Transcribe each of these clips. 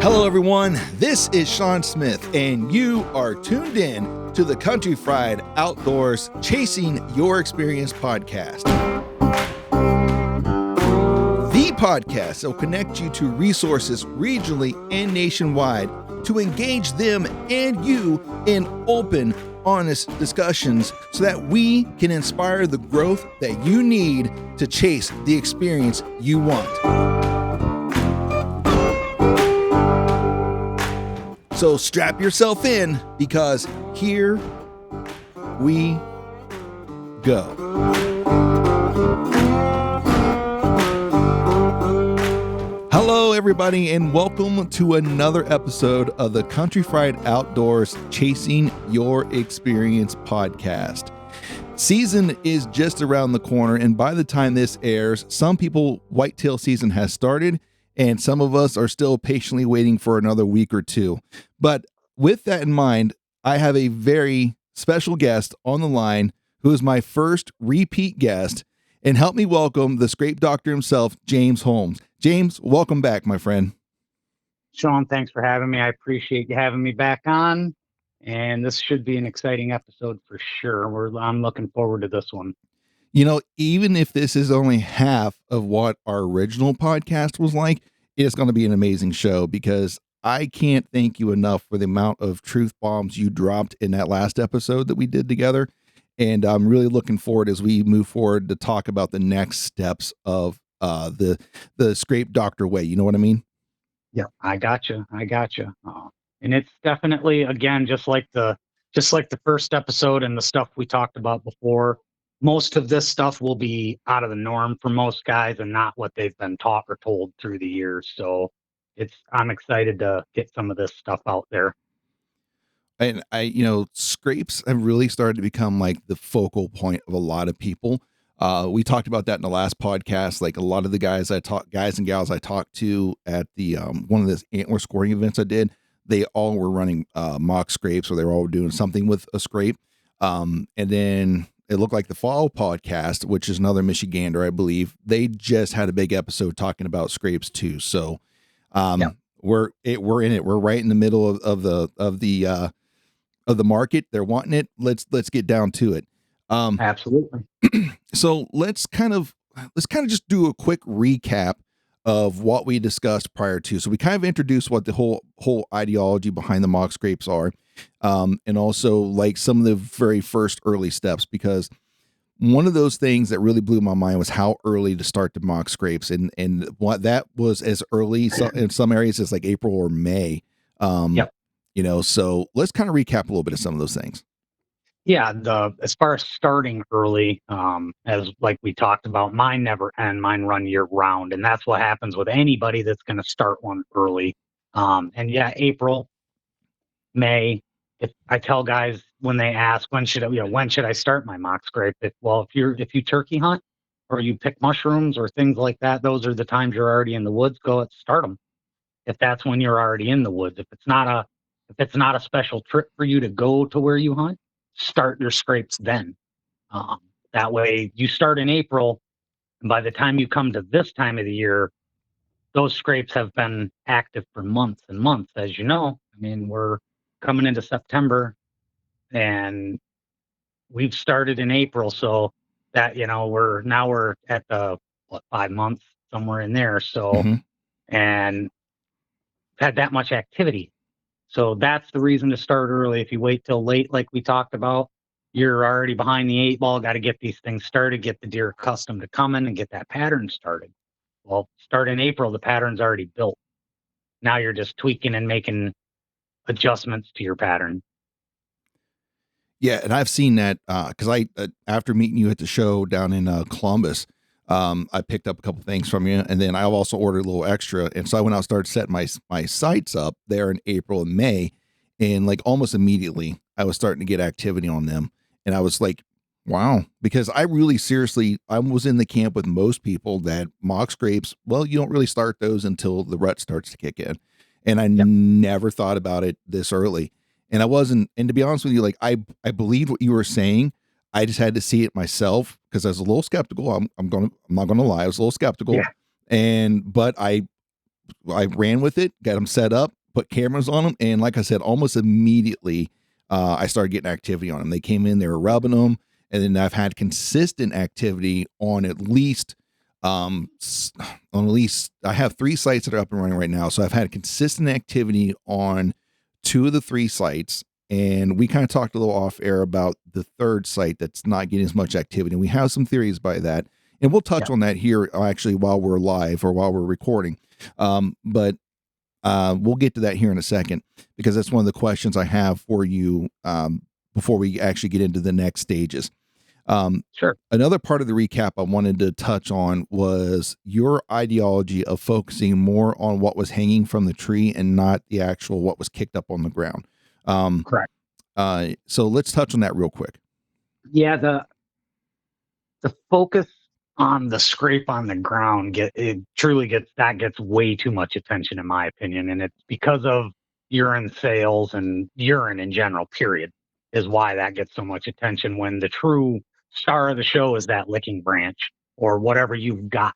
Hello, everyone. This is Sean Smith, and you are tuned in to the Country Fried Outdoors Chasing Your Experience podcast. The podcast that will connect you to resources regionally and nationwide to engage them and you in open, honest discussions so that we can inspire the growth that you need to chase the experience you want. So strap yourself in because here we go. Hello, everybody, and welcome to another episode of the Country Fried Outdoors Chasing Your Experience podcast. Season is just around the corner, and by the time this airs, some people whitetail season has started, and some of us are still patiently waiting for another week or two. But with that in mind, I have a very special guest on the line who is my first repeat guest, and help me welcome the scrape doctor himself, James Holm. James, welcome back, my friend. Sean, thanks for having me. I appreciate you having me back on, and this should be an exciting episode for sure. I'm looking forward to this one. You know, even if this is only half of what our original podcast was like, it's going to be an amazing show because I can't thank you enough for the amount of truth bombs you dropped in that last episode that we did together. And I'm really looking forward as we move forward to talk about the next steps of the scrape doctor way. You know what I mean? Yeah, I gotcha. And it's definitely, again, just like the first episode and the stuff we talked about before, most of this stuff will be out of the norm for most guys and not what they've been taught or told through the years. So I'm excited to get some of this stuff out there. And scrapes have really started to become like the focal point of a lot of people. We talked about that in the last podcast. Like a lot of the guys and gals I talked to at the one of the antler scoring events I did, they all were running mock scrapes, or they were all doing something with a scrape. And then it looked like the Fall podcast, which is another Michigander, I believe, they just had a big episode talking about scrapes too. So we're in it. We're right in the middle of the market. They're wanting it. Let's get down to it. Absolutely. So let's kind of just do a quick recap of what we discussed prior to. So we kind of introduced what the whole ideology behind the mock scrapes are, and also like some of the very first early steps, because one of those things that really blew my mind was how early to start the mock scrapes, and what that was as early in some areas as like April or May. So let's kind of recap a little bit of some of those things. Yeah, as far as starting early, as like we talked about, mine never end. Mine run year round, and that's what happens with anybody that's going to start one early. And yeah, April, May. If I tell guys when they ask when should I start my mock scrape? If you turkey hunt or you pick mushrooms or things like that, those are the times you're already in the woods. Go start them. If that's when you're already in the woods. If it's not a special trip for you to go to where you hunt, start your scrapes then. That way you start in April, and by the time you come to this time of the year, those scrapes have been active for months and months. As you know, I mean, we're coming into September and we've started in April. So that, we're at the 5 months, somewhere in there. So, and had that much activity. So that's the reason to start early. If you wait till late, like we talked about, you're already behind the 8 ball. Got to get these things started, get the deer accustomed to coming and get that pattern started. Well, start in April, the pattern's already built. Now you're just tweaking and making adjustments to your pattern. Yeah, and I've seen that because after meeting you at the show down in Columbus, I picked up a couple things from you, and then I also ordered a little extra. And so I went out and started setting my sights up there in April and May, and like almost immediately I was starting to get activity on them. And I was like, wow, because I was in the camp with most people that mock scrapes, well, you don't really start those until the rut starts to kick in. And I never thought about it this early. And and to be honest with you, like I believe what you were saying. I just had to see it myself because I was a little skeptical. I'm not going to lie. I was a little skeptical. But I I ran with it, got them set up, put cameras on them, and like I said, almost immediately I started getting activity on them. They came in, they were rubbing them, and then I've had consistent activity on at least I have 3 sites that are up and running right now. So I've had consistent activity on 2 of the 3 sites. And we kind of talked a little off air about the 3rd site that's not getting as much activity. And we have some theories by that. And we'll touch on that here actually while we're live or while we're recording. But we'll get to that here in a second, because that's one of the questions I have for you before we actually get into the next stages. Sure. Another part of the recap I wanted to touch on was your ideology of focusing more on what was hanging from the tree and not the actual what was kicked up on the ground. Correct. So let's touch on that real quick. Yeah, the focus on the scrape on the ground gets way too much attention, in my opinion, and it's because of urine sales and urine in general. Period, is why that gets so much attention. When the true star of the show is that licking branch or whatever you've got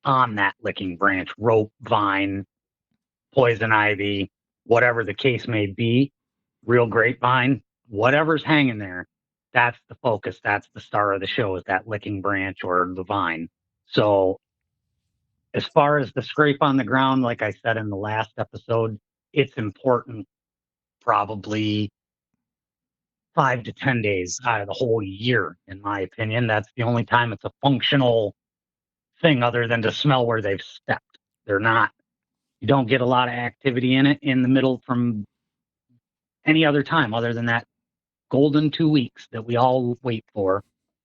on that licking branch, rope, vine, poison ivy, whatever the case may be, real grapevine, whatever's hanging there, that's the focus. That's the star of the show, is that licking branch or the vine. So as far as the scrape on the ground, like I said in the last episode, it's important probably 5 to 10 days out of the whole year, in my opinion. That's the only time it's a functional thing other than to smell where they've stepped. They're not, you don't get a lot of activity in it in the middle from any other time other than that golden 2 weeks that we all wait for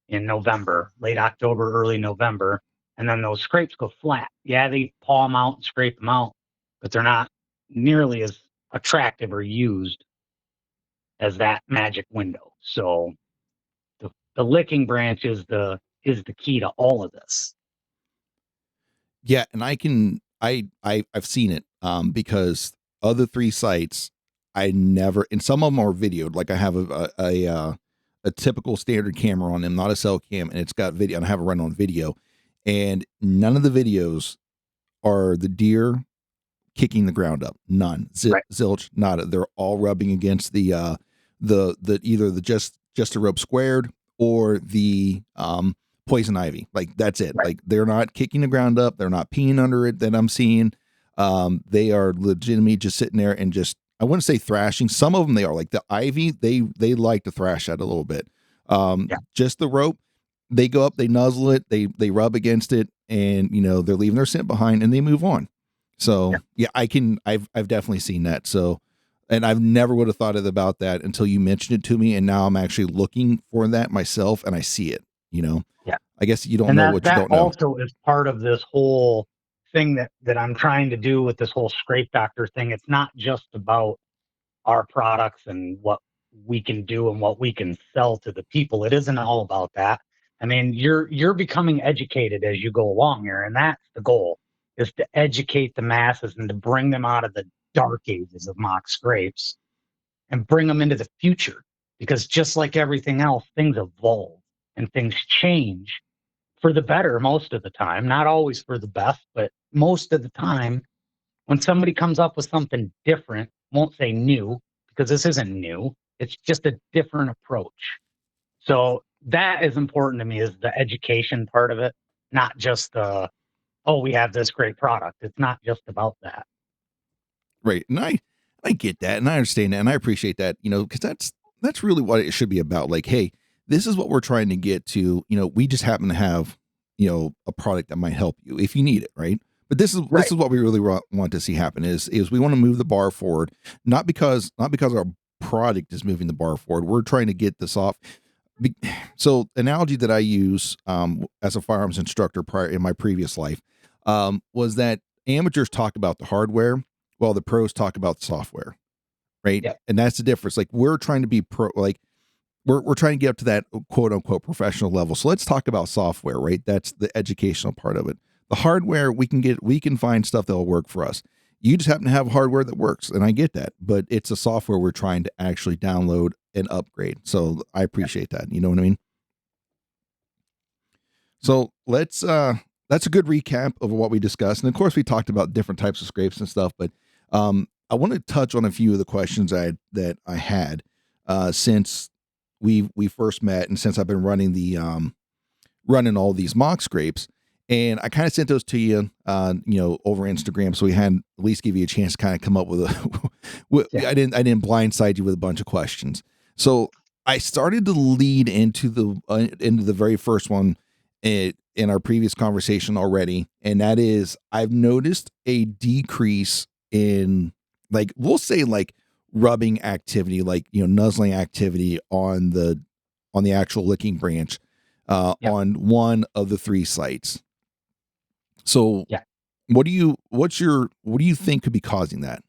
in November, late October, early November. And then those scrapes go flat. Yeah, they paw them out and scrape them out, but they're not nearly as attractive or used as that magic window. So the licking branch is the key to all of this. Yeah, and I've seen it because other 3 sites I never, and some of them are videoed. Like I have a typical standard camera on them, not a cell cam, and it's got video, and I have it run on video, and none of the videos are the deer kicking the ground up. None. Right. Zilch, nada. They're all rubbing against the either the just a rope squared or the poison ivy. Like that's it. Right. Like they're not kicking the ground up. They're not peeing under it that I'm seeing. They are legitimately just sitting there and just, I wouldn't say thrashing. Some of them they are, like the ivy. They like to thrash at a little bit. Just the rope. They go up, they nuzzle it, they rub against it, and they're leaving their scent behind and they move on. So I've definitely seen that. So, and I've never would have thought about that until you mentioned it to me, and now I'm actually looking for that myself, and I see it. Yeah. I guess you don't know what you don't know. That also is part of this whole thing that I'm trying to do with this whole scrape doctor thing. It's not just about our products and what we can do and what we can sell to the people. It isn't all about that. I mean, you're becoming educated as you go along here, and that's the goal, is to educate the masses and to bring them out of the dark ages of mock scrapes and bring them into the future. Because just like everything else, things evolve and things change for the better most of the time, not always for the best, but most of the time. When somebody comes up with something different, won't say new, because this isn't new, it's just a different approach. So that is important to me, is the education part of it, not just the, oh, we have this great product. It's not just about that. Right. And I get that, and I understand that, and I appreciate that, because that's really what it should be about. Like, hey, this is what we're trying to get to. We just happen to have, a product that might help you if you need it, right? But this is what we really want to see happen is we want to move the bar forward, not because our product is moving the bar forward. We're trying to get this off. So analogy that I use as a firearms instructor prior in my previous life was that amateurs talk about the hardware while the pros talk about the software, right? Yep. And that's the difference. Like we're trying to be pro, like we're trying to get up to that quote unquote professional level. So let's talk about software, right? That's the educational part of it. The hardware we can find stuff that will work for us. You just happen to have hardware that works, and I get that, but it's a software we're trying to actually download and upgrade. So I appreciate that. You know what I mean? So let's that's a good recap of what we discussed. And of course, we talked about different types of scrapes and stuff. But I want to touch on a few of the questions that I had since we first met, and since I've been running the running all these mock scrapes. And I kind of sent those to you, over Instagram, so we had at least give you a chance to kind of come up with a. Yeah. I didn't blindside you with a bunch of questions. So I started to lead into the very first one in our previous conversation already, and that is I've noticed a decrease in, like, we'll say, like, rubbing activity, like, nuzzling activity on the actual licking branch Yep. on one of the three sites. So Yeah. what do you think could be causing that?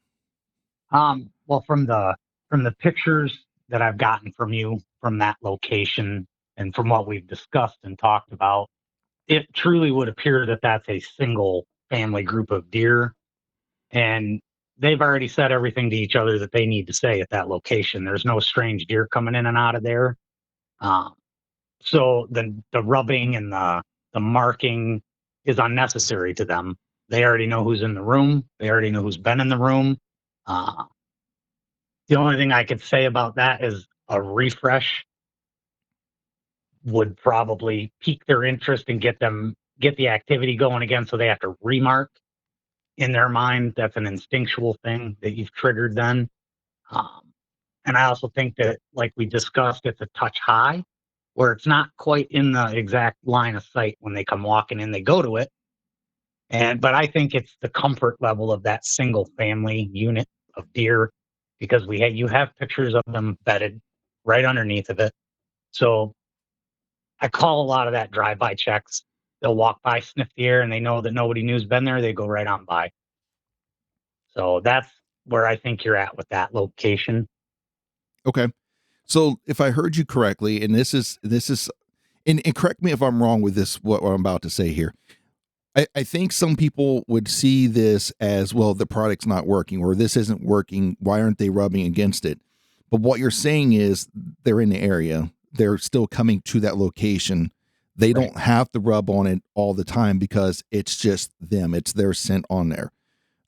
Well, from the pictures that I've gotten from you from that location and from what we've discussed and talked about, it truly would appear that that's a single family group of deer, and they've already said everything to each other that they need to say at that location. There's no strange deer coming in and out of there. Um, so the rubbing and the marking is unnecessary to them. They already know who's in the room. They already know who's been in the room. Uh, the only thing I could say about that is a refresh would probably pique their interest and get the activity going again. So they have to remark in their mind. That's an instinctual thing that you've triggered then. Um, and I also think that, like we discussed, it's a touch high where it's not quite in the exact line of sight when they come walking in. They go to it, but I think it's the comfort level of that single family unit of deer because you have pictures of them bedded right underneath of it. So I call a lot of that drive-by checks. They'll walk by, sniff the air, and they know that nobody new's been there. They go right on by. So that's where I think you're at with that location. Okay. So if I heard you correctly, and this is and correct me if I'm wrong with this, what I'm about to say here. I think some people would see this as, well, the product's not working, or this isn't working. Why aren't they rubbing against it? But what you're saying is they're in the area. They're still coming to that location. They Right. don't have to rub on it all the time because it's just them. It's their scent on there.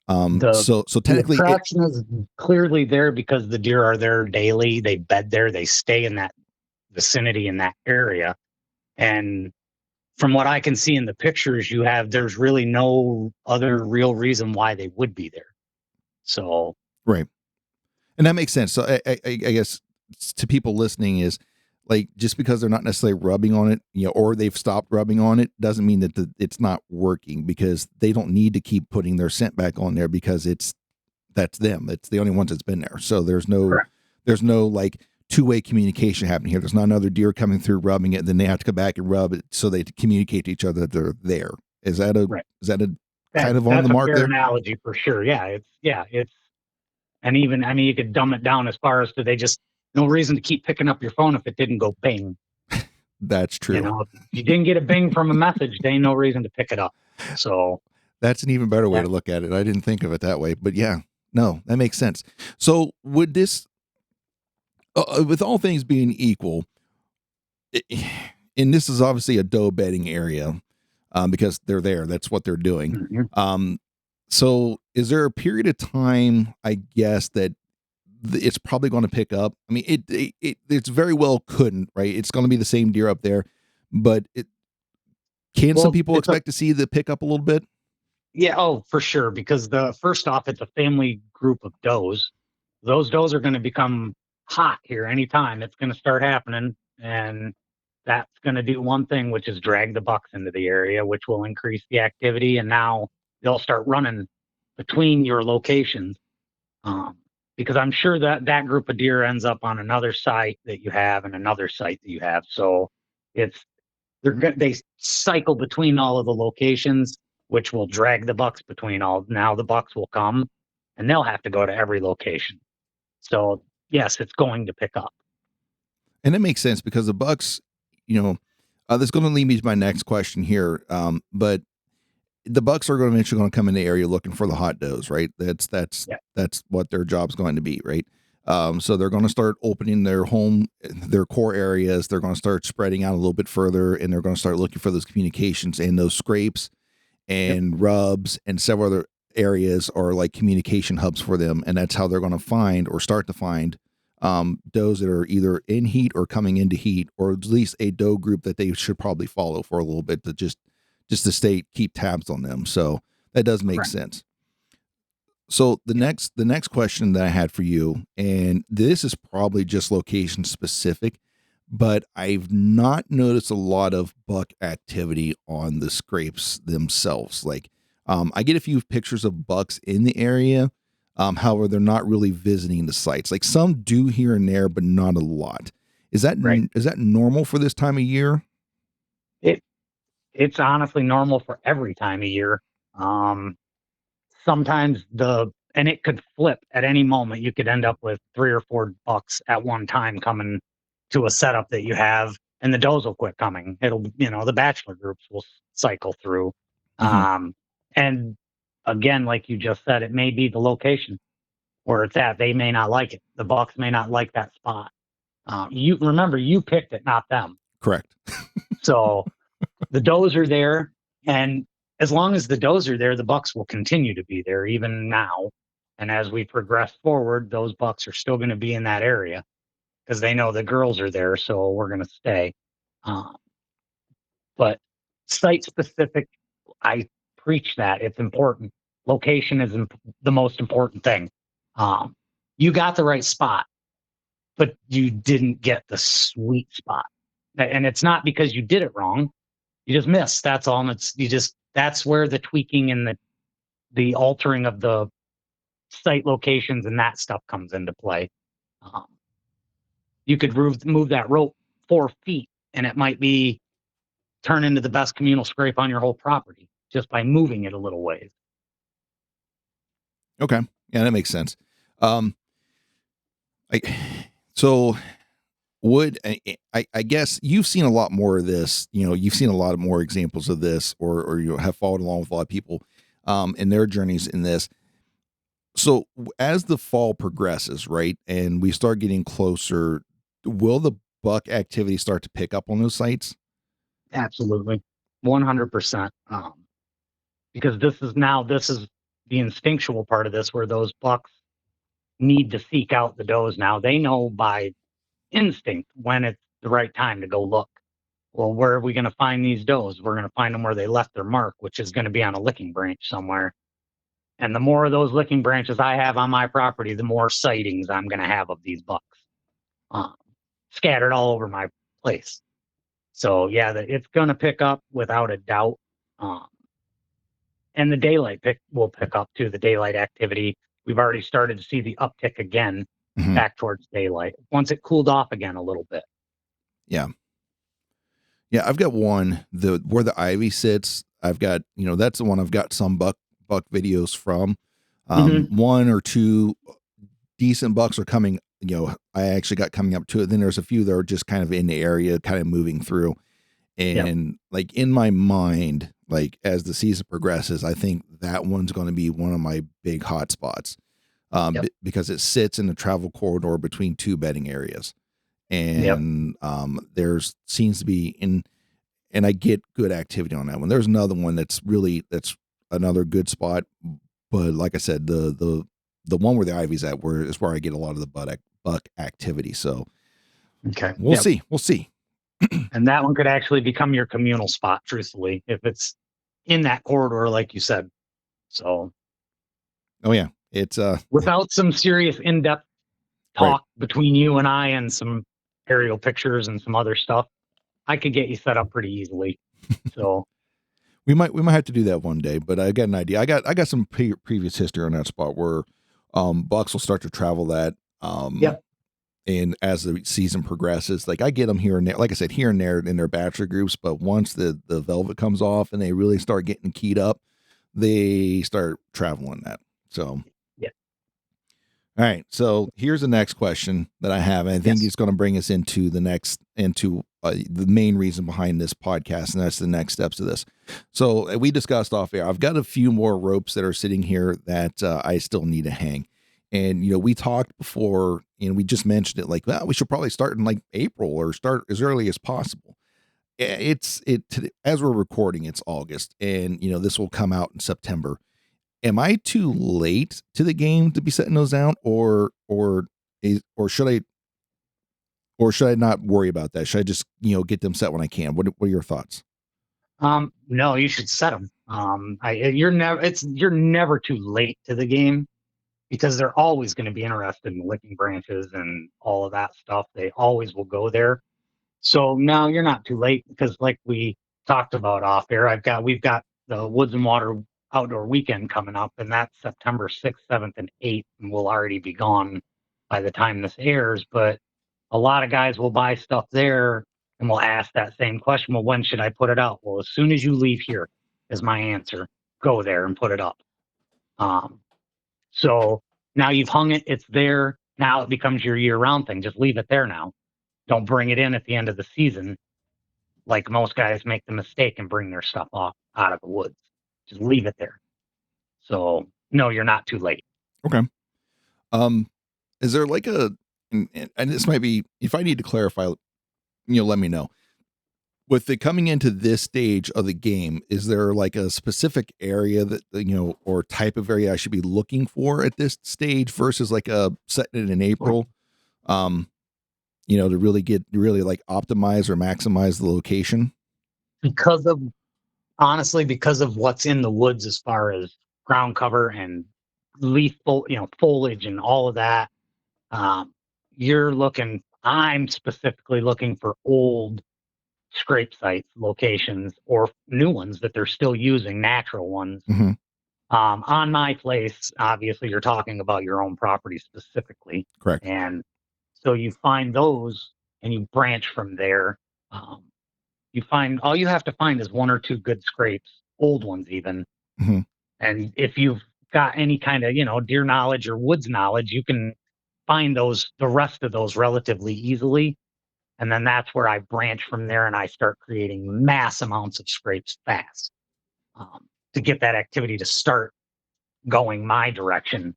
The So the technically it, attraction is clearly there because the deer are there daily. They bed there. They stay in that vicinity in that area. And from what I can see in the pictures you have, there's really no other real reason why they would be there. So right. And that makes sense. So I guess to people listening is, like, just because they're not necessarily rubbing on it, or they've stopped rubbing on it, doesn't mean that it's not working, because they don't need to keep putting their scent back on there, because that's them. It's the only ones that's been there. So correct. there's no, like, two-way communication happening here. There's not another deer coming through rubbing it, then they have to come back and rub it so they communicate to each other that they're there. Right. Is that a That kind of on the that's a mark fair there? analogy for sure. It's and even I mean you could dumb it down as far as to they just no reason to keep picking up your phone if it didn't go bing. That's You true. know, if you didn't get a bing from a message, there ain't no reason to pick it up. So That's an even better way yeah. to look at it. I didn't think of it that way, but yeah, no, that makes sense. So would this, with all things being equal, and this is obviously a doe bedding area, because they're there. That's what they're doing. Mhm. Um, so is there a period of time, I guess, that it's probably going to pick up? I mean, it's very well couldn't, right? It's going to be the same deer up there, but can some Well, people it's a expect to see the pickup a little bit? yeah, oh, for sure. Because the first off, it's a family group of does. Those does are going to become hot here anytime. It's going to start happening, and that's going to do one thing, which is drag the bucks into the area, which will increase the activity. And now they'll start running between your locations, um, because I'm sure that that group of deer ends up on another site that you have and another site that you have. So it's they cycle between all of the locations, which will drag the bucks between all. Now the bucks will come, and they'll have to go to every location. So yes, it's going to pick up. And it makes sense because the Bucks, that's going to lead me to my next question here. But the Bucks are going to eventually going to come in the area looking for the hot does, right? Yeah, That's what their job's going to be, right? So they're going to start opening their core areas. They're going to start spreading out a little bit further, and they're going to start looking for those communications and those scrapes. Yep. and rubs and several other areas are like communication hubs for them, and that's how they're going to find or start to find does that are either in heat or coming into heat, or at least a doe group that they should probably follow for a little bit to just to keep tabs on them. So that does make Correct. sense. So the next question that I had for you, and this is probably just location specific, but I've not noticed a lot of buck activity on the scrapes themselves. Like, I get a few pictures of bucks in the area. However, they're not really visiting the sites. Like some do here and there, but not a lot. Is that Right. is that normal for this time of year? It it's honestly normal for every time of year. Um, Sometimes and it could flip at any moment. You could end up with 3 or 4 bucks at one time coming to a setup that you have, and the does will quit coming. It'll, the bachelor groups will cycle through. Hmm. And again, like you just said, it may be the location where it's at. They may not like it. The bucks may not like that spot. You remember, you picked it, not them. Correct. So the does are there, and as long as the does are there, the bucks will continue to be there even now. And as we progress forward, those bucks are still going to be in that area because they know the girls are there, so we're going to stay. Um, but site specific, I preach that it's important. Location is the most important thing. Um, you got the right spot, but you didn't get the sweet spot, and it's not because you did it wrong. You just miss. That's all. And that's where the tweaking and the altering of the site locations and that stuff comes into play. Um, you could move that rope 4 feet, and it might be turn into the best communal scrape on your whole property just by moving it a little ways. Okay. Yeah, that makes sense. Um, I, so would I guess you've seen a lot more of this. You've seen a lot of more examples of this, or you have followed along with a lot of people in their journeys in this. So as the fall progresses, right, and we start getting closer, will the buck activity start to pick up on those sites? Absolutely, 100%. Because this is the instinctual part of this, where those bucks need to seek out the does. Now they know by instinct when it's the right time to go look. Well, where are we going to find these does? We're going to find them where they left their mark, which is going to be on a licking branch somewhere. And the more of those licking branches I have on my property, the more sightings I'm going to have of these bucks um, scattered all over my place. So yeah, it's going to pick up without a doubt. Um, and the daylight will pick up too. The daylight activity, we've already started to see the uptick again Mm-hmm. back towards daylight once it cooled off again a little bit. Yeah. Yeah, I've got one where the ivy sits. I've got that's the one I've got some buck videos from. Mm-hmm. One or two decent bucks are coming. I actually got coming up to it. Then there's a few that are just kind of in the area, kind of moving through. Yep. And like in my mind, like as the season progresses, I think that one's going to be one of my big hot spots Yep. because it sits in the travel corridor between two bedding areas, Yep. and there's seems to be and I get good activity on that one. There's another one that's another good spot, but like I said, the one where the ivy's at is where I get a lot of the buck activity. So Okay. we'll Yep. see. We'll see. And that one could actually become your communal spot, truthfully, if it's in that corridor, like you said. So Oh yeah, it's without some serious in-depth right. talk between you and I and some aerial pictures and some other stuff, I could get you set up pretty easily. So We might have to do that one day, but I got an idea. I got some previous history on that spot where bucks will start to travel that yep. and as the season progresses, like I get them here and there, like I said, here and there in their bachelor groups, but once the velvet comes off and they really start getting keyed up, they start traveling that. So Yeah. all right. So here's the next question that I have. And I think Yes. it's going to bring us into the main reason behind this podcast. And that's the next steps of this. So we discussed off air. I've got a few more ropes that are sitting here that I still need to hang. And, we talked before and we just mentioned it like, well, we should probably start in like April or start as early as possible. as we're recording, it's August, and this will come out in September. Am I too late to the game to be setting those out, or should I not worry about that? Should I just get them set when I can? What are your thoughts? No, you should set them. You're never too late to the game because they're always going to be interested in licking branches and all of that stuff. They always will go there. So now you're not too late because, like we talked about off air, we've got the Woods and Water Outdoor Weekend coming up, and that's September 6th, 7th, and 8th, and we'll already be gone by the time this airs. But a lot of guys will buy stuff there and will ask that same question. Well, when should I put it out? Well, as soon as you leave here is my answer. Go there and put it up. Um, so now you've hung it, it's there. Now it becomes your year-round thing. Just leave it there now. Don't bring it in at the end of the season like most guys make the mistake and bring their stuff off out of the woods. Just leave it there. So no, you're not too late. Okay. Is there like and this might be, if I need to clarify, let me know. With the coming into this stage of the game, is there like a specific area that or type of area I should be looking for at this stage versus like a setting it in April? To really like optimize or maximize the location? Because of honestly, because of what's in the woods as far as ground cover and foliage and all of that. Um, I'm specifically looking for old scrape sites, locations, or new ones that they're still using, natural ones. Mm-hmm. On my place, obviously, you're talking about your own property specifically. Correct. And so you find those and you branch from there. Um, you find all you have to find is one or two good scrapes, old ones even. Mm-hmm. And if you've got any kind of, deer knowledge or woods knowledge, you can find the rest of those relatively easily. And then that's where I branch from there and I start creating mass amounts of scrapes fast to get that activity to start going my direction.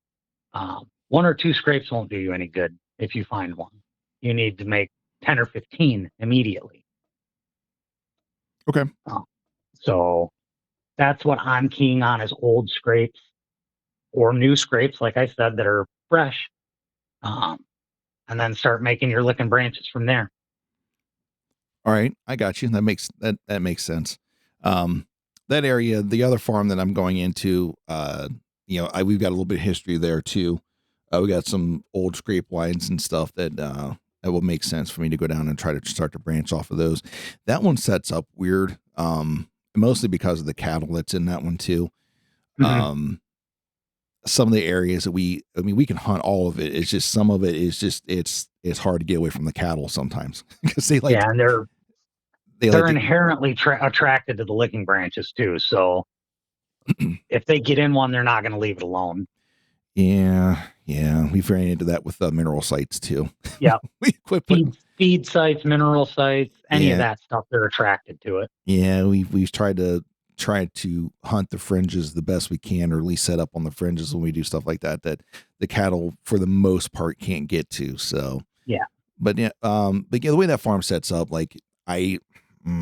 One or two scrapes won't do you any good if you find one. You need to make 10 or 15 immediately. Okay. So that's what I'm keying on is old scrapes or new scrapes, like I said, that are fresh. And then start making your licking branches from there. All right, I got you. That makes sense. That area, the other farm that I'm going into, we've got a little bit of history there too. We got some old scrape lines and stuff that will make sense for me to go down and try to start to branch off of those. That one sets up weird, mostly because of the cattle that's in that one too. Mm-hmm. Some of the areas that we can hunt all of it. It's just some of it is just it's hard to get away from the cattle sometimes because they like and they're inherently attracted to the licking branches too. So if they get in one, they're not going to leave it alone. Yeah, we've ran into that with mineral sites too. Yeah, we quit feed sites, mineral sites, any of that stuff. They're attracted to it. Yeah, we've tried to hunt the fringes the best we can, or at least set up on the fringes when we do stuff like that the cattle for the most part can't get to. So yeah, but the way that farm sets up, like I'm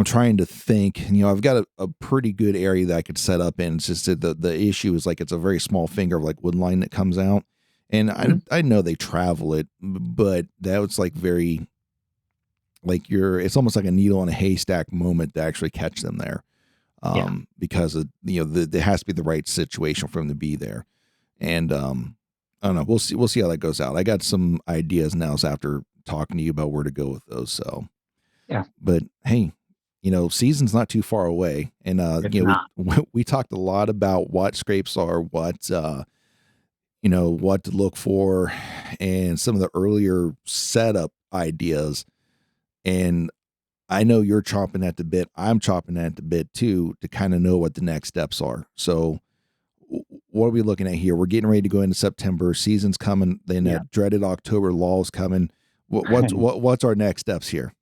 trying to think, I've got a pretty good area that I could set up in. It's just that the issue is like, it's a very small finger of like wood line that comes out. And mm-hmm. I know they travel it, but that was like very, like it's almost like a needle in a haystack moment to actually catch them there. Because of, there has to be the right situation for them to be there. And, I don't know. We'll see how that goes out. I got some ideas now after talking to you about where to go with those. So, yeah, but hey, season's not too far away. And, we talked a lot about what scrapes are, what to look for, and some of the earlier setup ideas. And I know you're chomping at the bit. I'm chomping at the bit too, to kind of know what the next steps are. So what are we looking at here? We're getting ready to go into September. Season's coming. Then that dreaded October lull's coming. What's our next steps here?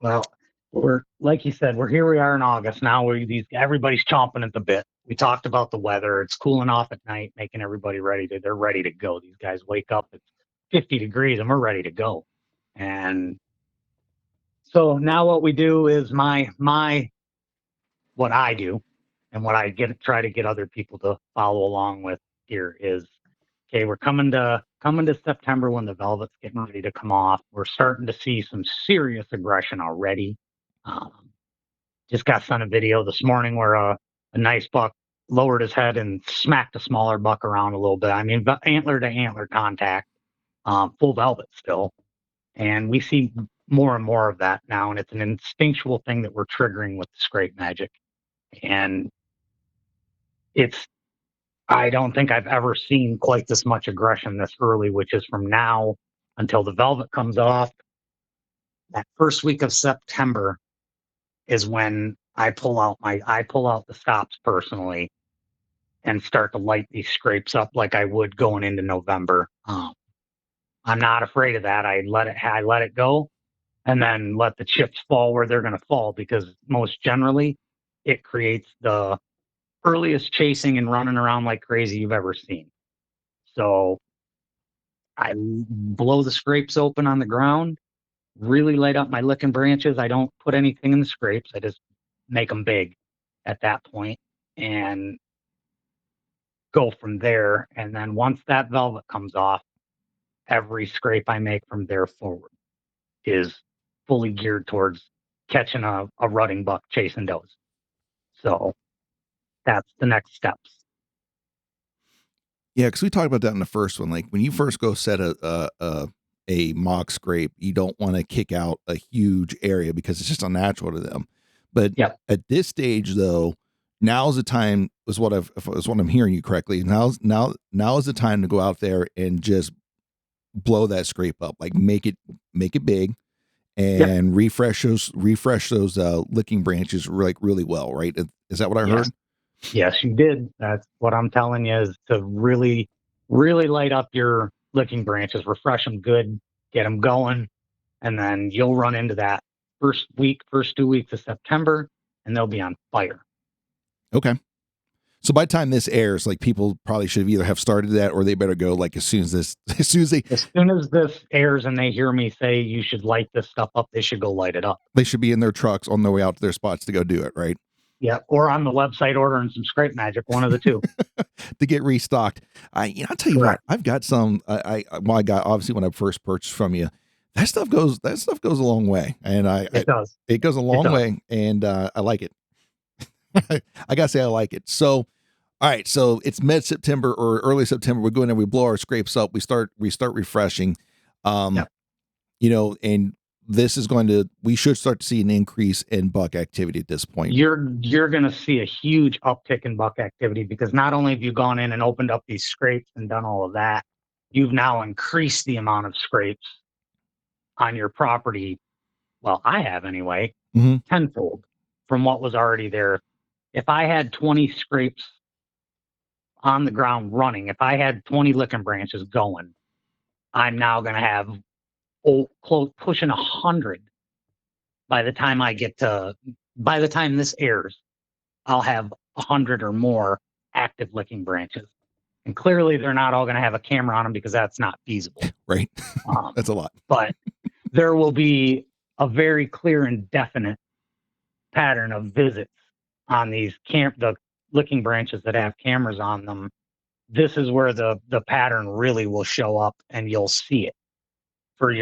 Well, we're, like you said, here we are in August now. Everybody's chomping at the bit. We talked about the weather. It's cooling off at night, making everybody they're ready to go. These guys wake up, it's 50 degrees and we're ready to go. And So now what we do is what I do and what I try to get other people to follow along with here is, okay, we're coming to September when the velvet's getting ready to come off. We're starting to see some serious aggression already. Um, just got sent a video this morning where a nice buck lowered his head and smacked a smaller buck around a little bit. I mean, antler to antler contact, full velvet still. And we see more and more of that now. And it's an instinctual thing that we're triggering with the scrape magic. And it's, I don't think I've ever seen quite this much aggression this early, which is from now until the velvet comes off. That first week of September is when I pull out the stops personally and start to light these scrapes up like I would going into November. I'm not afraid of that. I let it go, and then let the chips fall where they're going to fall, because most generally it creates the earliest chasing and running around like crazy you've ever seen. So I blow the scrapes open on the ground, really light up my licking branches. I don't put anything in the scrapes. I just make them big at that point and go from there. And then once that velvet comes off, every scrape I make from there forward is fully geared towards catching a rutting buck chasing does. So that's the next steps. Yeah, because we talked about that in the first one. Like when you first go set a mock scrape, you don't want to kick out a huge area because it's just unnatural to them. But Yep. at this stage, though, now's the time. Is what I'm hearing you correctly. Now is the time to go out there and just blow that scrape up. Like make it big Yep. and refresh those licking branches like really well. Right? Is that what I Yes. heard? Yes, you did. That's what I'm telling you, is to really, really light up your licking branches, refresh them good, get them going, and then you'll run into that first 2 weeks of September, and they'll be on fire. Okay. So by the time this airs, like people probably should either have started that or they better go like as soon as this, as soon as As soon as this airs and they hear me say you should light this stuff up, they should go light it up. they should be in their trucks on their way out to their spots to go do it, right? Yeah, or on the website ordering some scrape magic, one of the two. To get restocked. I'll tell you what, Correct. I've got some. Well, I got obviously when I first purchased from you, that stuff goes a long way, and It does. it goes a It long does. way, and I like it. I gotta say I like it. So all right, so it's mid September or early September. We go in and we blow our scrapes up. We start refreshing. Um, Yep. And this is we should start to see an increase in buck activity at this point. You're going to see a huge uptick in buck activity, because not only have you gone in and opened up these scrapes and done all of that, you've now increased the amount of scrapes on your property. Well, I have anyway, Mm-hmm. tenfold from what was already there. If I had 20 scrapes on the ground running, if I had 20 licking branches going, I'm now going to have close pushing 100 by the time by the time this airs. I'll have 100 or more active licking branches. And clearly, they're not all going to have a camera on them, because that's not feasible. Right. That's a lot. But there will be a very clear and definite pattern of visits on the licking branches that have cameras on them. This is where the pattern really will show up, and you'll see it for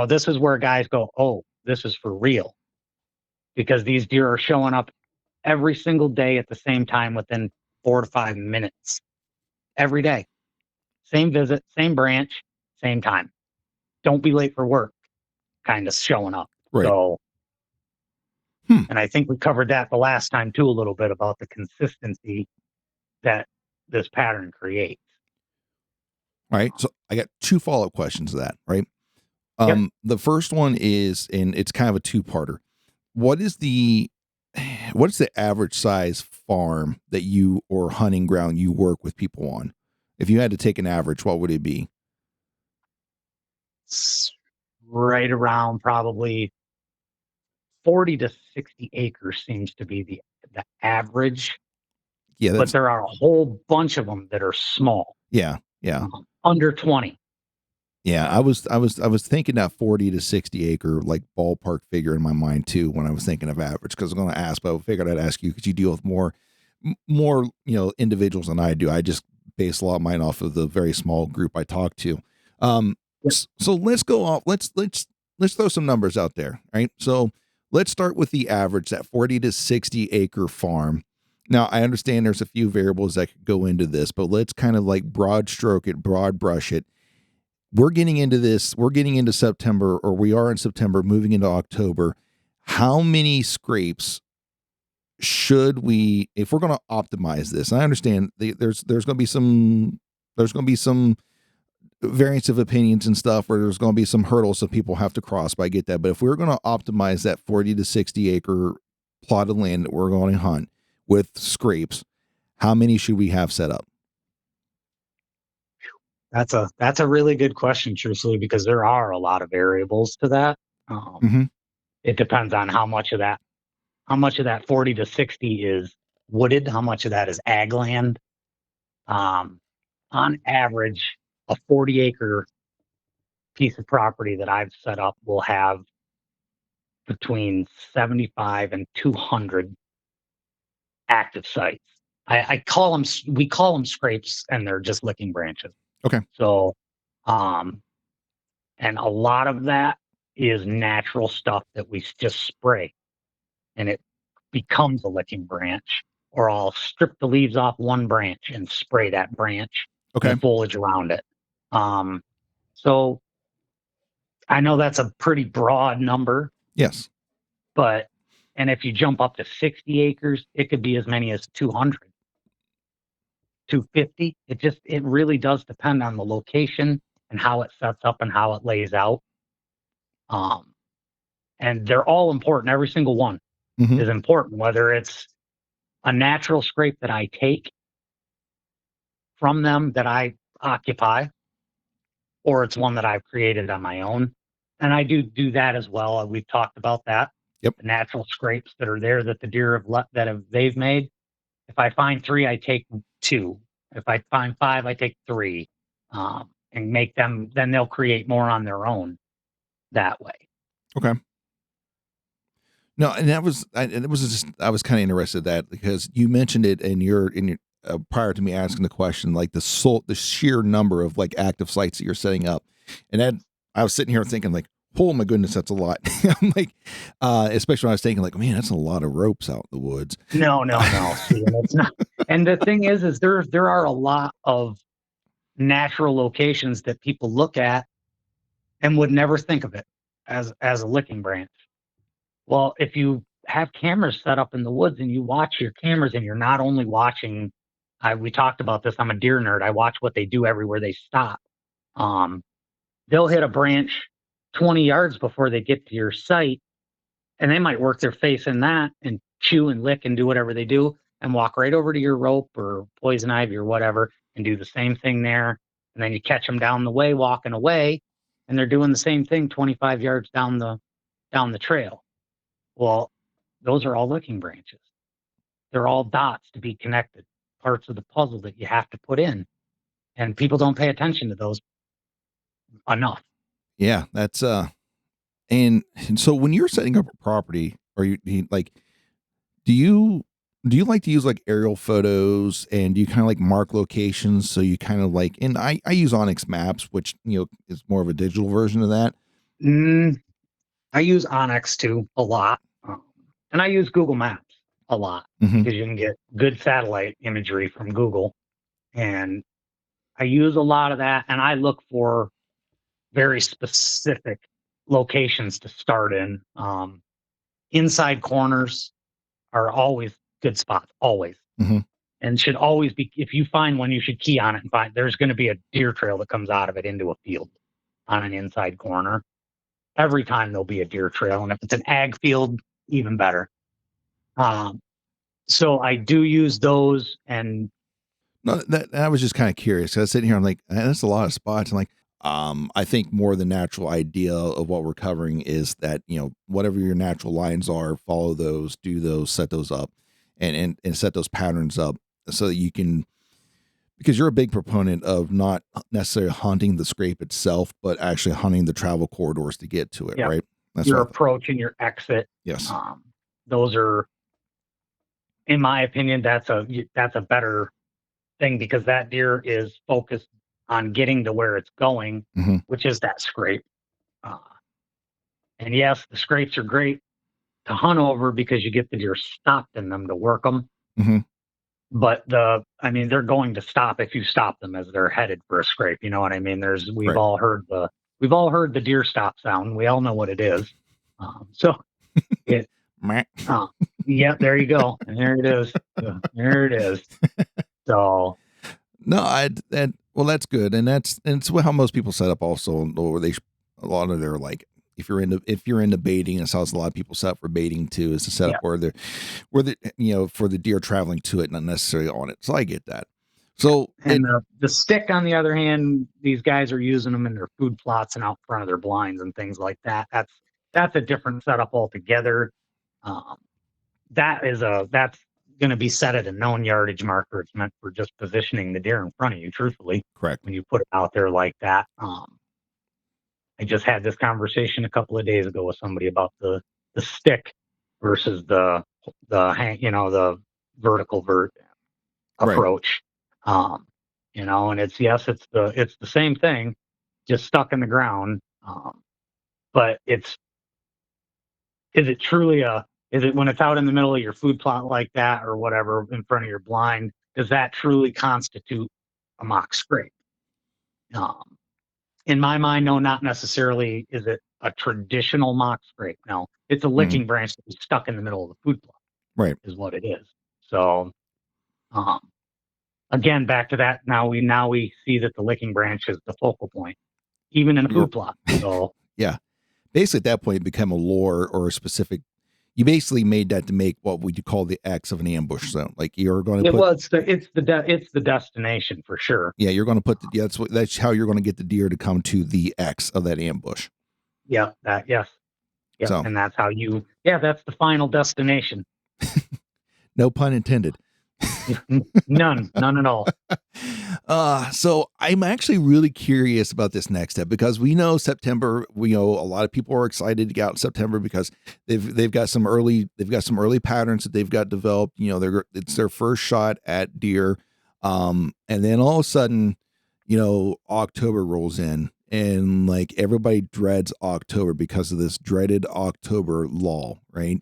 this is where guys go, oh, this is for real, because these deer are showing up every single day at the same time within 4 to 5 minutes every day. Same visit, same branch, same time. Don't be late for work, kind of showing up. Right. So, and I think we covered that the last time too, a little bit about the consistency that this pattern creates. All right. So I got two follow-up questions to that, right? Yep. The first one is, and it's kind of a two-parter. What is the average size farm that you or hunting ground you work with people on? If you had to take an average, what would it be? It's right around probably 40 to 60 acres seems to be the average. Yeah, But there are a whole bunch of them that are small. Yeah. Under 20. Yeah, I was thinking that 40 to 60 acre like ballpark figure in my mind too when I was thinking of average, because I'm going to ask, but I figured I'd ask you because you deal with more individuals than I do. I just base a lot of mine off of the very small group I talk to. Yep. So let's go off. Let's throw some numbers out there. Right. So let's start with the average, that 40 to 60 acre farm. Now I understand there's a few variables that could go into this, but let's kind of like broad stroke it, broad brush it. We're getting into this. We're getting into September, or we are in September, moving into October. How many scrapes should we, if we're going to optimize this? And I understand there's going to be some variance of opinions and stuff, where there's going to be some hurdles that people have to cross. But I get that. But if we're going to optimize that 40 to 60 acre plot of land that we're going to hunt with scrapes, how many should we have set up? That's a really good question, truthfully, because there are a lot of variables to that. Mm-hmm. It depends on how much of that 40 to 60 is wooded, how much of that is ag land. Um, on average, a 40-acre piece of property that I've set up will have between 75 and 200 active sites. We call them scrapes, and they're just licking branches. Okay. So, um, and a lot of that is natural stuff that we just spray, and it becomes a licking branch. Or I'll strip the leaves off one branch and spray that branch and the Okay. foliage around it. Um, so I know that's a pretty broad number, Yes. but and if you jump up to 60 acres, it could be as many as 200, 250. It really does depend on the location and how it sets up and how it lays out. Um, and they're all important. Every single one Mm-hmm. is important, whether it's a natural scrape that I take from them that I occupy, or it's one that I've created on my own. And I do that as well. We've talked about that. Yep. The natural scrapes that are there that the deer they've made. If I find three, I take two. If I find five, I take three, and make them. Then they'll create more on their own that way. Okay. No, and it was just, I was kind of interested in that because you mentioned it in your prior to me asking the question, like the sheer number of like active sites that you're setting up, and that I was sitting here thinking like, oh my goodness, that's a lot. I'm like, especially when I was thinking like, man, that's a lot of ropes out in the woods. No, no, no. See, and it's not. And the thing is there are a lot of natural locations that people look at and would never think of it as a licking branch. Well, if you have cameras set up in the woods and you watch your cameras and you're not only watching, we talked about this. I'm a deer nerd. I watch what they do everywhere they stop. Um, they'll hit a branch 20 yards before they get to your site, and they might work their face in that and chew and lick and do whatever they do and walk right over to your rope or poison ivy or whatever and do the same thing there. And then you catch them down the way walking away, and they're doing the same thing 25 yards down the trail. Well, those are all licking branches. They're all dots to be connected, parts of the puzzle that you have to put in. And people don't pay attention to those enough. Yeah, that's and so when you're setting up a property, or like, do you do you like to use like aerial photos, and do you kind of like mark locations, so you kind of like, and I use Onyx Maps, which is more of a digital version of that. Mm, I use Onyx too a lot. And I use Google Maps a lot Mm-hmm. because you can get good satellite imagery from Google. And I use a lot of that. And I look for very specific locations to start in. Inside corners are always good spots, always. Mm-hmm. And should always be, if you find one, you should key on it and find there's going to be a deer trail that comes out of it into a field on an inside corner. Every time there'll be a deer trail. And if it's an ag field, even better. Um, so I do use those, and No, that I was just kind of curious. I was sitting here, I'm like, that's a lot of spots. And like, I think more the natural idea of what we're covering is that, whatever your natural lines are, follow those, do those, set those up, and set those patterns up so that you can Because you're a big proponent of not necessarily hunting the scrape itself, but actually hunting the travel corridors to get to it, Yeah, right? That's your what. approach and your exit. Yes. Um, those are, in my opinion, that's a better thing because that deer is focused on getting to where it's going, Mm-hmm. which is that scrape. Uh, and yes, the scrapes are great to hunt over because you get the deer stopped in them to work them. Mm-hmm. But they're going to stop if you stop them as they're headed for a scrape. You know what I mean? We've Right. all heard the deer stop sound. We all know what it is. So it, Meh. uh, yeah, there you go. And there it is. There it is. So No, well, that's good, and it's how most people set up. Also, or a lot of their like if you're into baiting, it's how a lot of people set up for baiting too. Is to set up yeah, where the for the deer traveling to it, not necessarily on it. So I get that. So and the stick, on the other hand, these guys are using them in their food plots and out front of their blinds and things like that. That's a different setup altogether. Um, that's going to be set at a known yardage marker. It's meant for just positioning the deer in front of you. Truthfully, correct. when you put it out there like that, I just had this conversation a couple of days ago with somebody about the stick versus the vertical Right. approach. Um, and it's the same thing, just stuck in the ground. But is it truly is it when it's out in the middle of your food plot like that or whatever in front of your blind, does that truly constitute a mock scrape? Um, in my mind, no, not necessarily is it a traditional mock scrape. No, it's a Mm, licking branch that is stuck in the middle of the food plot right. is what it is. So um, again, back to that. Now we see that the licking branch is the focal point, even in a You're food plot. So yeah. Basically, at that point, it became a lore or a specific. You basically made that to make what we call the X of an ambush zone. Like you're going to it put, was it's the destination for sure. yeah, you're going to put, that's how you're going to get the deer to come to the X of that ambush. Yeah, yes, yep, So, and that's the final destination. no pun intended. None at all. So I'm actually really curious about this next step because we know September. We know a lot of people are excited to get out in September because they've got some early patterns that they've got developed. It's their first shot at deer, and then all of a sudden, October rolls in and like everybody dreads October because of this dreaded October lull, right?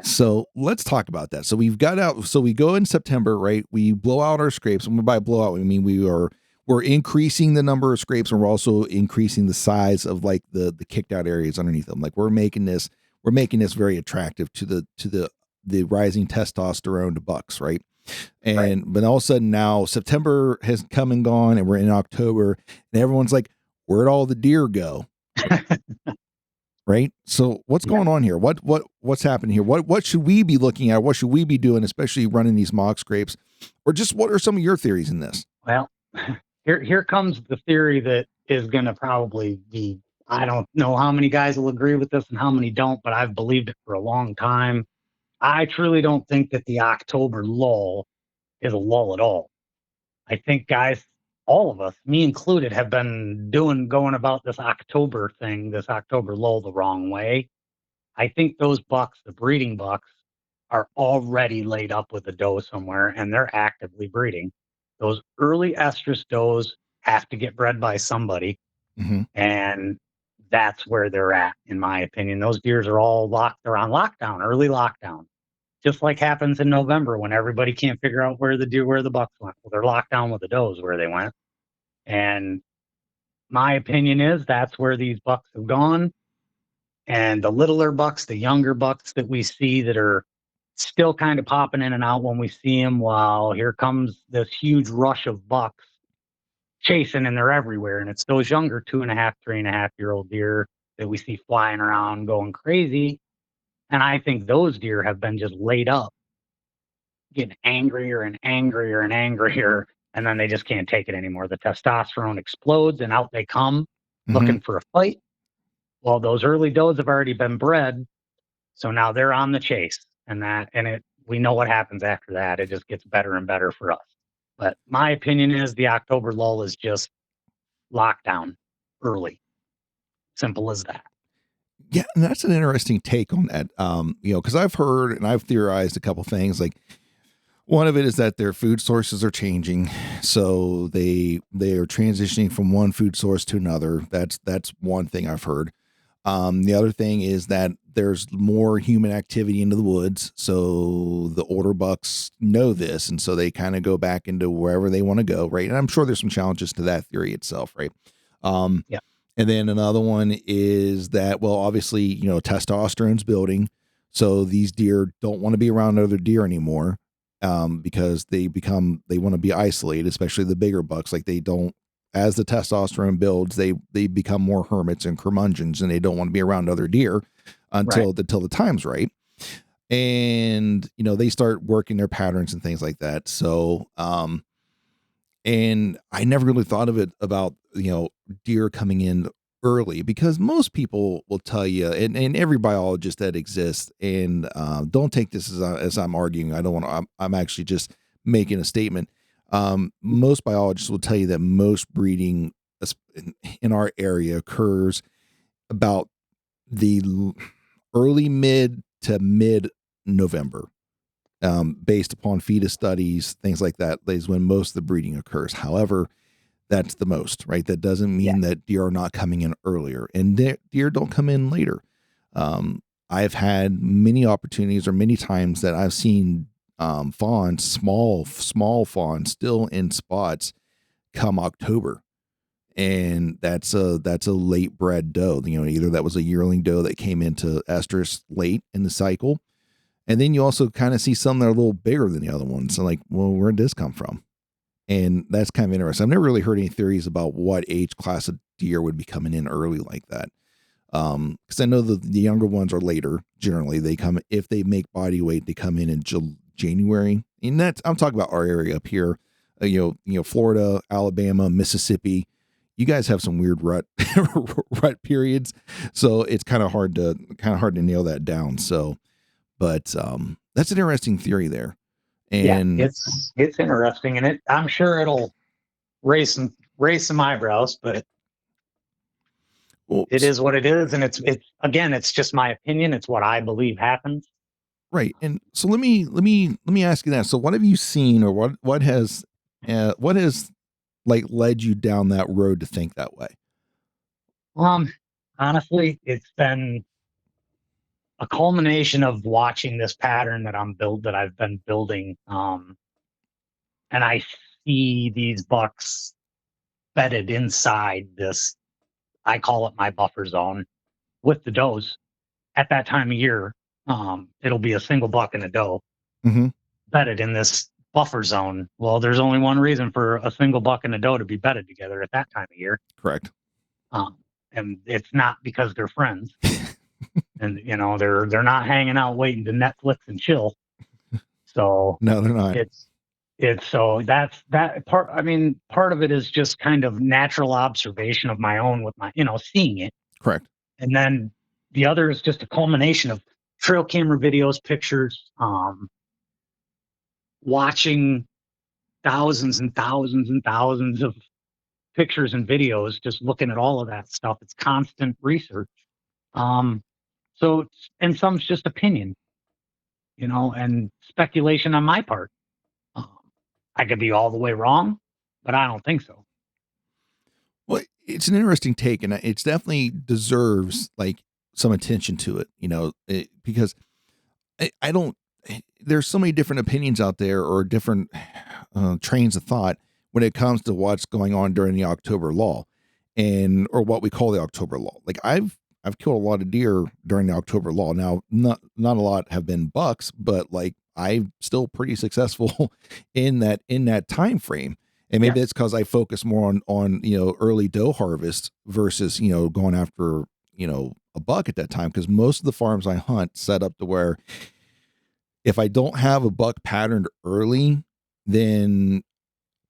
So let's talk about that. So we've got out. So we go in September, right? We blow out our scrapes, and by blowout we mean we're increasing the number of scrapes, and we're also increasing the size of like the kicked out areas underneath them. Like we're making this very attractive to the rising testosterone bucks, right? Right. But all of a sudden now September has come and gone, and we're in October, and everyone's like, "Where'd all the deer go?" Right. So what's Yeah. going on here? What's happening here? What should we be looking at? What should we be doing, especially running these mock scrapes? Or just what are some of your theories in this? Well, here comes the theory that is going to probably be. I don't know how many guys will agree with this and how many don't, but I've believed it for a long time. I truly don't think that the October lull is a lull at all. I think guys, all of us, me included, have been going about this October thing, this October lull, the wrong way. I think those bucks, the breeding bucks, are already laid up with a doe somewhere and they're actively breeding. Those early estrus does have to get bred by somebody, Mm-hmm. and that's where they're at, in my opinion. Those deers are all locked, they're on lockdown, early lockdown. Just like happens in November when everybody can't figure out where the bucks went. Well, they're locked down with the does where they went. And my opinion is that's where these bucks have gone. And the littler bucks, the younger bucks that we see that are still kind of popping in and out when we see them, while here comes this huge rush of bucks chasing, and they're everywhere. And it's those younger 2.5, 3.5 year old deer that we see flying around going crazy. And I think those deer have been just laid up, getting angrier and angrier and angrier. And then they just can't take it anymore. The testosterone explodes and out they come Mm-hmm. looking for a fight. Well, those early does have already been bred. So now they're on the chase, and we know what happens after that. It just gets better and better for us. But my opinion is the October lull is just lockdown early. Simple as that. Yeah, and that's an interesting take on that. Because I've heard and I've theorized a couple things. Like one of it is that their food sources are changing, so they are transitioning from one food source to another. That's one thing I've heard. The other thing is that there's more human activity into the woods, so the older bucks know this, and so they kind of go back into wherever they want to go, right? And I'm sure there's some challenges to that theory itself, right? Um, Yeah. and then another one is that, well, obviously, testosterone's building, so these deer don't want to be around other deer anymore, because they want to be isolated, especially the bigger bucks. Like they don't, as the testosterone builds, they become more hermits and curmudgeons, and they don't want to be around other deer Right. until the time's right. And they start working their patterns and things like that. So and I never really thought of it about deer coming in early, because most people will tell you, and every biologist that exists, and don't take this as I'm arguing. I don't want to. I'm actually just making a statement. Most biologists will tell you that most breeding in our area occurs about the early mid to mid November, based upon fetus studies, things like that, is when most of the breeding occurs. However, that's the most, right? That doesn't Yeah. mean that deer are not coming in earlier, and deer don't come in later. I've had many opportunities, or many times that I've seen fawns, small fawns, still in spots come October, and that's a late bred doe. Either that was a yearling doe that came into estrus late in the cycle, and then you also kind of see some that are a little bigger than the other ones. So like, well, where'd this come from? And that's kind of interesting. I've never really heard any theories about what age class of deer would be coming in early like that. Because I know the younger ones are later. Generally, they come, if they make body weight, they come in January. And that's, I'm talking about our area up here. Florida, Alabama, Mississippi. You guys have some weird rut rut periods, so it's kind of hard to nail that down. So, but that's an interesting theory there. Yeah. And It's interesting, and I'm sure it'll raise some eyebrows, but well, it is what it is, and it's just my opinion. It's what I believe happens. right. And so let me ask you that. So what have you seen, or what has like led you down that road to think that way? Um, Honestly, it's been a culmination of watching this pattern that I've been building. And I see these bucks bedded inside this. I call it my buffer zone with the does. At that time of year, it'll be a single buck and a doe Mm-hmm. bedded in this buffer zone. Well, there's only one reason for a single buck and a doe to be bedded together at that time of year, Correct. um, and it's not because they're friends, and they're not hanging out waiting to Netflix and chill. So No, they're not. it's so that's that part. I mean, part of it is just kind of natural observation of my own with my seeing it, Correct. and then the other is just a culmination of trail camera videos, pictures, watching thousands and thousands and thousands of pictures and videos, just looking at all of that stuff. It's constant research. Um, and some's just opinion, and speculation on my part. Um, I could be all the way wrong, but I don't think so. Well, it's an interesting take, and it's definitely deserves like some attention to it. Because I don't. There's so many different opinions out there, or different trains of thought when it comes to what's going on during the October lull, or what we call the October lull. Like I've killed a lot of deer during the October lull. Now, not a lot have been bucks, but like I'm still pretty successful in that time frame. And maybe Yeah, that's because I focus more on early doe harvest versus going after a buck at that time, because most of the farms I hunt set up to where if I don't have a buck patterned early, then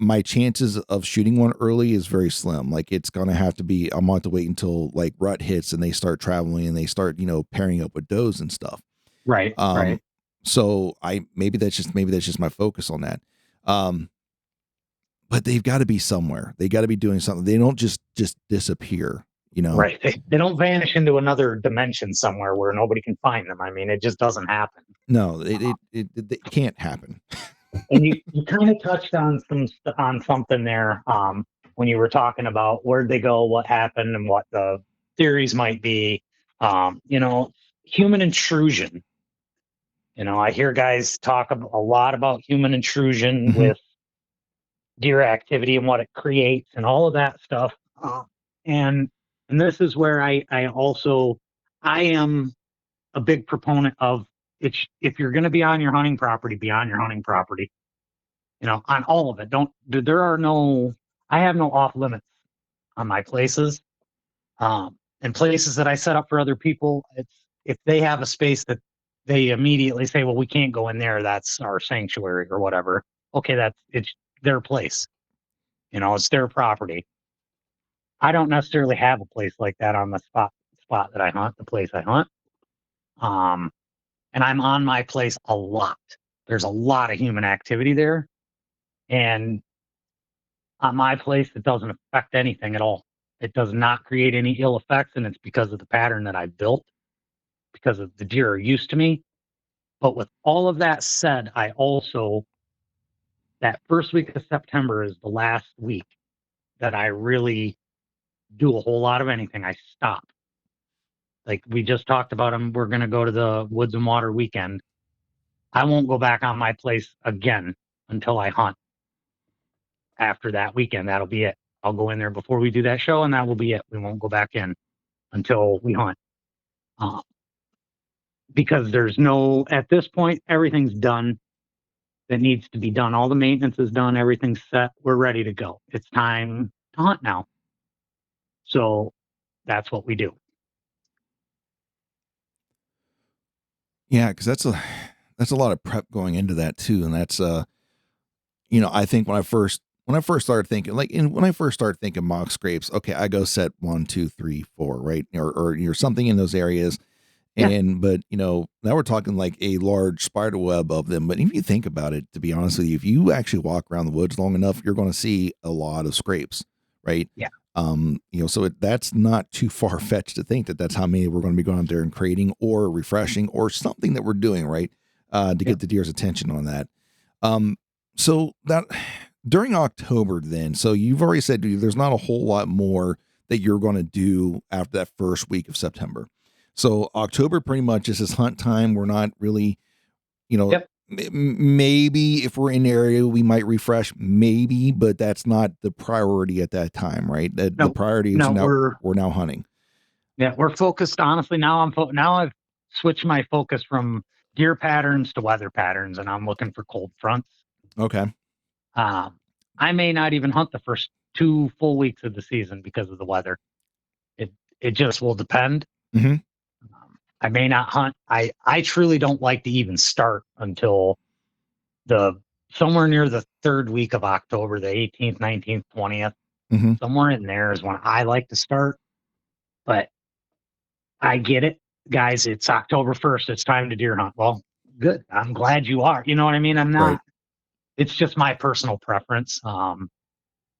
my chances of shooting one early is very slim. Like it's gonna have to be, I'm gonna have to wait until like rut hits and they start traveling and they start pairing up with does and stuff. right, Um, right. so maybe that's just my focus on that. Um, but they've got to be somewhere. They got to be doing something. They don't just disappear, you know? Right. They don't vanish into another dimension somewhere where nobody can find them. I mean, it just doesn't happen. No, it can't happen. And you kind of touched on something there when you were talking about where'd they go, what happened, and what the theories might be. You know, human intrusion. You know, I hear guys talk a lot about human intrusion Mm-hmm. with deer activity and what it creates and all of that stuff. And and this is where I am a big proponent of it's if you're going to be on your hunting property, be on your hunting property. You know, on all of it. Don't there are no I have no off limits on my places. And places that I set up for other people, it's if they have a space that they immediately say, well, we can't go in there, that's our sanctuary or whatever. Okay, it's their place. You know, it's their property. I don't necessarily have a place like that on the spot that I hunt, the place I hunt. Um, and I'm on my place a lot. There's a lot of human activity there. And on my place, it doesn't affect anything at all. It does not create any ill effects, and it's because of the pattern that I built, because of the deer are used to me. But with all of that said, I also, that first week of September is the last week that I really do a whole lot of anything. I stop. Like we just talked about them, we're going to go to the woods and water weekend. I won't go back on my place again until I hunt after that weekend. That'll be it. I'll go in there before we do that show, and that will be it. We won't go back in until we hunt. Uh, because at this point, everything's done that needs to be done. All the maintenance is done. Everything's set. We're ready to go. It's time to hunt now. So that's what we do. Yeah, because that's a lot of prep going into that too, and that's I think when I first started thinking when I first started thinking mock scrapes, okay, I go set 1, 2, 3, 4, right, or you're something in those areas, Yeah. but now we're talking like a large spider web of them. But if you think about it, to be honest with you, if you actually walk around the woods long enough, you're going to see a lot of scrapes, right? Yeah. So that's not too far fetched to think that that's how many we're going to be going out there and creating or refreshing or something that we're doing, right? To Yeah. get the deer's attention on that. So that during October, then, so you've already said there's not a whole lot more that you're going to do after that first week of September. So October pretty much is his hunt time. We're not really, Yep. maybe if we're in the area, we might refresh, maybe, but that's not the priority at that time, right? The No, priority is no, now we're now hunting. we're focused. Honestly, now I've switched my focus from deer patterns to weather patterns, and I'm looking for cold fronts. Okay. Um, I may not even hunt the first 2 full weeks of the season because of the weather. It just will depend. Mm-hmm. I may not hunt. I truly don't like to even start until the somewhere near the third week of October, the 18th, 19th, 20th. Mm-hmm. Somewhere in there is when I like to start. But I get it, guys. It's October 1st. It's time to deer hunt. Well, good. I'm glad you are. You know what I mean? I'm Right. not. It's just my personal preference.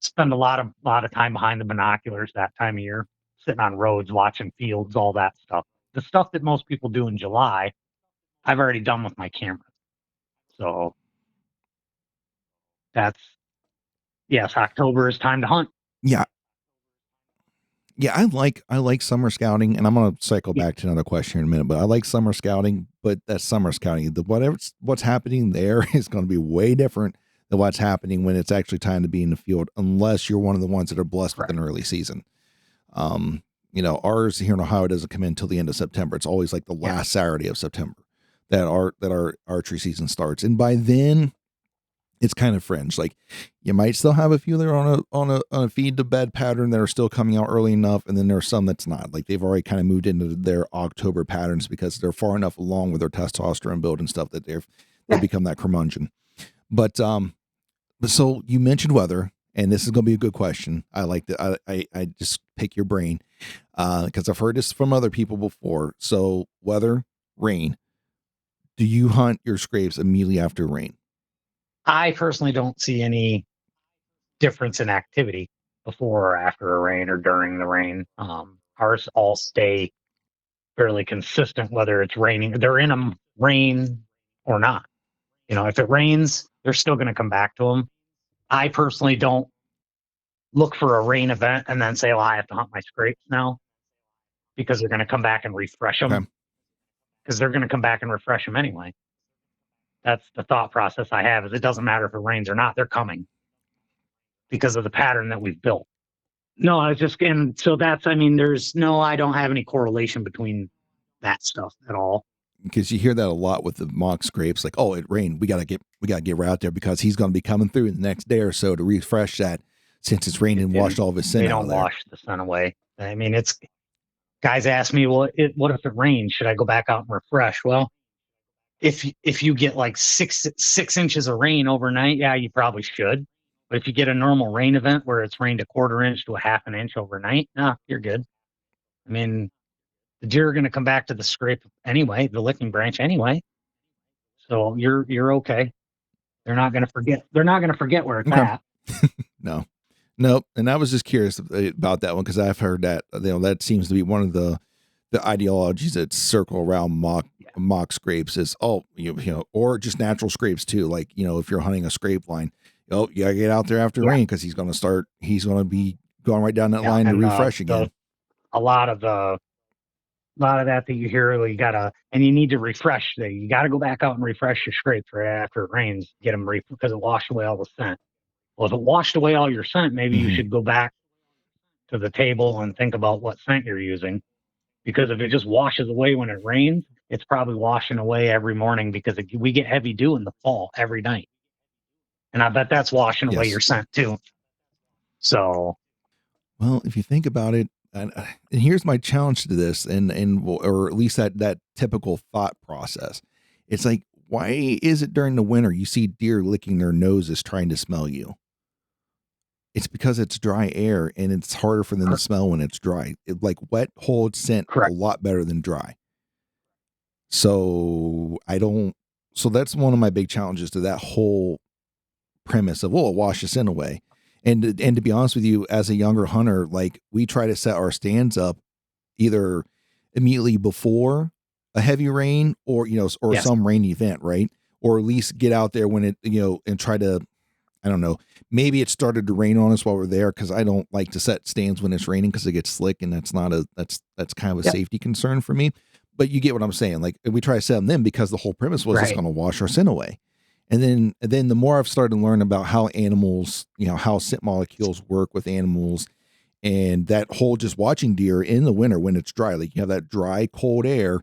Spend a lot of time behind the binoculars that time of year, sitting on roads, watching fields, all that stuff. The stuff that most people do in July, I've already done with my camera. So that's yes, October is time to hunt. Yeah. Yeah, I like summer scouting, and I'm gonna cycle Yeah, back to another question in a minute. But I like summer scouting, but that summer scouting, what's happening there is going to be way different than what's happening when it's actually time to be in the field, unless you're one of the ones that are blessed with correct. an early season. Ours here in Ohio doesn't come in until the end of September. It's always like the Yeah, last Saturday of September that our archery season starts, and by then it's kind of fringe. Like you might still have a few that are on a feed to bed pattern that are still coming out early enough, and then there's some that's not. Like they've already kind of moved into their October patterns because they're far enough along with their testosterone build and stuff that they yeah, become that curmudgeon. But so you mentioned weather, and this is going to be a good question. I like that. I just pick your brain because I've heard this from other people before. So weather, rain. Do you hunt your scrapes immediately after rain? I personally don't see any. difference in activity before or after a rain or during the rain. Ours all stay fairly consistent, whether it's raining, they're in a rain or not. If it rains, they're still going to come back to them. I personally don't look for a rain event and then say, well, I have to hunt my scrapes now because they're going to come back and refresh them Okay. because they're going to come back and refresh them anyway. That's the thought process I have is it doesn't matter if it rains or not, they're coming because of the pattern that we've built. No, I was just, and so I don't have any correlation between that stuff at all. Because you hear that a lot with the mock scrapes, like, oh, it rained. We gotta get right out there because he's gonna be coming through the next day or so to refresh that since it's rained and washed all of his They scent out don't of there. wash the sun away. It's guys ask me, well, what if it rains? Should I go back out and refresh? Well, if you get like 6 inches of rain overnight, yeah, you probably should. But if you get a normal rain event where it's rained a quarter inch to a half an inch overnight, you're good. I mean, the deer are going to come back to the scrape anyway, the licking branch anyway. So you're okay. They're not going to forget. They're not going to forget where it's Okay. at. No. Nope. And I was just curious about that one because I've heard that that seems to be one of the ideologies that circle around mock scrapes is or just natural scrapes too. Like if you're hunting a scrape line, you gotta get out there after rain because he's gonna be going right down that line to refresh again. A lot of that you hear, you need to refresh. You got to go back out and refresh your scrapes right after it rains, get them because it washed away all the scent. Well, if it washed away all your scent, maybe you should go back to the table and think about what scent you're using. Because if it just washes away when it rains, it's probably washing away every morning because we get heavy dew in the fall every night. And I bet that's washing away your scent too. So, well, if you think about it, and here's my challenge to this, or at least that typical thought process. It's like, why is it during the winter you see deer licking their noses trying to smell you? It's because it's dry air and it's harder for them to smell when it's dry. Like wet holds scent a lot better than dry. So so that's one of my big challenges to that whole premise of, well, it washes scent away. And to be honest with you, as a younger hunter, like we try to set our stands up either immediately before a heavy rain or some rain event, right? Or at least get out there when it and try to, I don't know, maybe it started to rain on us while we're there because I don't like to set stands when it's raining because it gets slick and that's kind of a safety concern for me. But you get what I'm saying. Like we try to set them then because the whole premise was it's going to wash our scent away. And then the more I've started to learn about how animals, how scent molecules work with animals, and that whole just watching deer in the winter when it's dry, like you have that dry, cold air,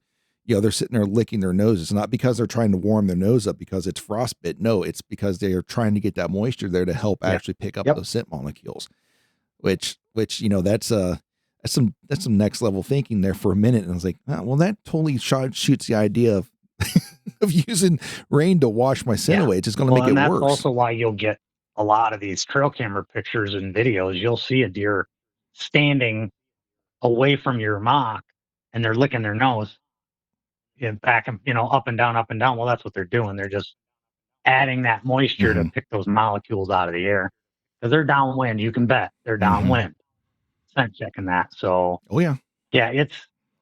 they're sitting there licking their noses, not because they're trying to warm their nose up because it's frostbit. No, it's because they are trying to get that moisture there to help actually pick up those scent molecules, which, that's some next level thinking there for a minute. And I was like, well, that totally shoots the idea of using rain to wash my scent away. It's just going to make it worse. That's also why you'll get a lot of these trail camera pictures and videos. You'll see a deer standing away from your mock and they're licking their nose and back and up and down, up and down. Well, that's what they're doing. They're just adding that moisture to pick those molecules out of the air because they're downwind. You can bet they're downwind. Scent checking that. So, yeah,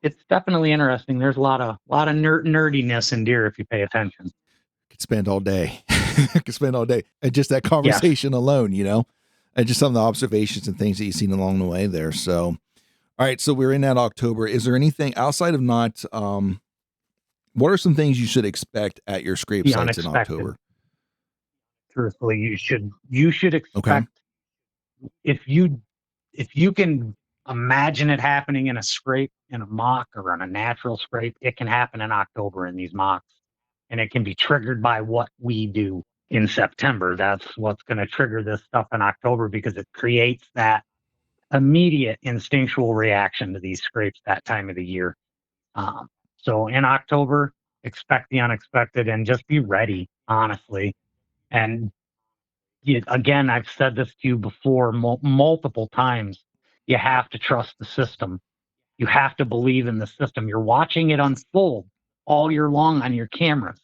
it's definitely interesting. There's a lot of nerdiness in deer if you pay attention. Could spend all day. Could spend all day. And just that conversation alone, and just some of the observations and things that you've seen along the way there. So, all right. So we're in that October. Is there anything outside of not, what are some things you should expect at your scrape sites in October? Truthfully, you should expect if you can imagine it happening in a scrape, in a mock or on a natural scrape, it can happen in October in these mocks. And it can be triggered by what we do in September. That's what's going to trigger this stuff in October because it creates that immediate instinctual reaction to these scrapes that time of the year. So in October, expect the unexpected and just be ready, honestly. And again, I've said this to you before multiple times. You have to trust the system. You have to believe in the system. You're watching it unfold all year long on your cameras.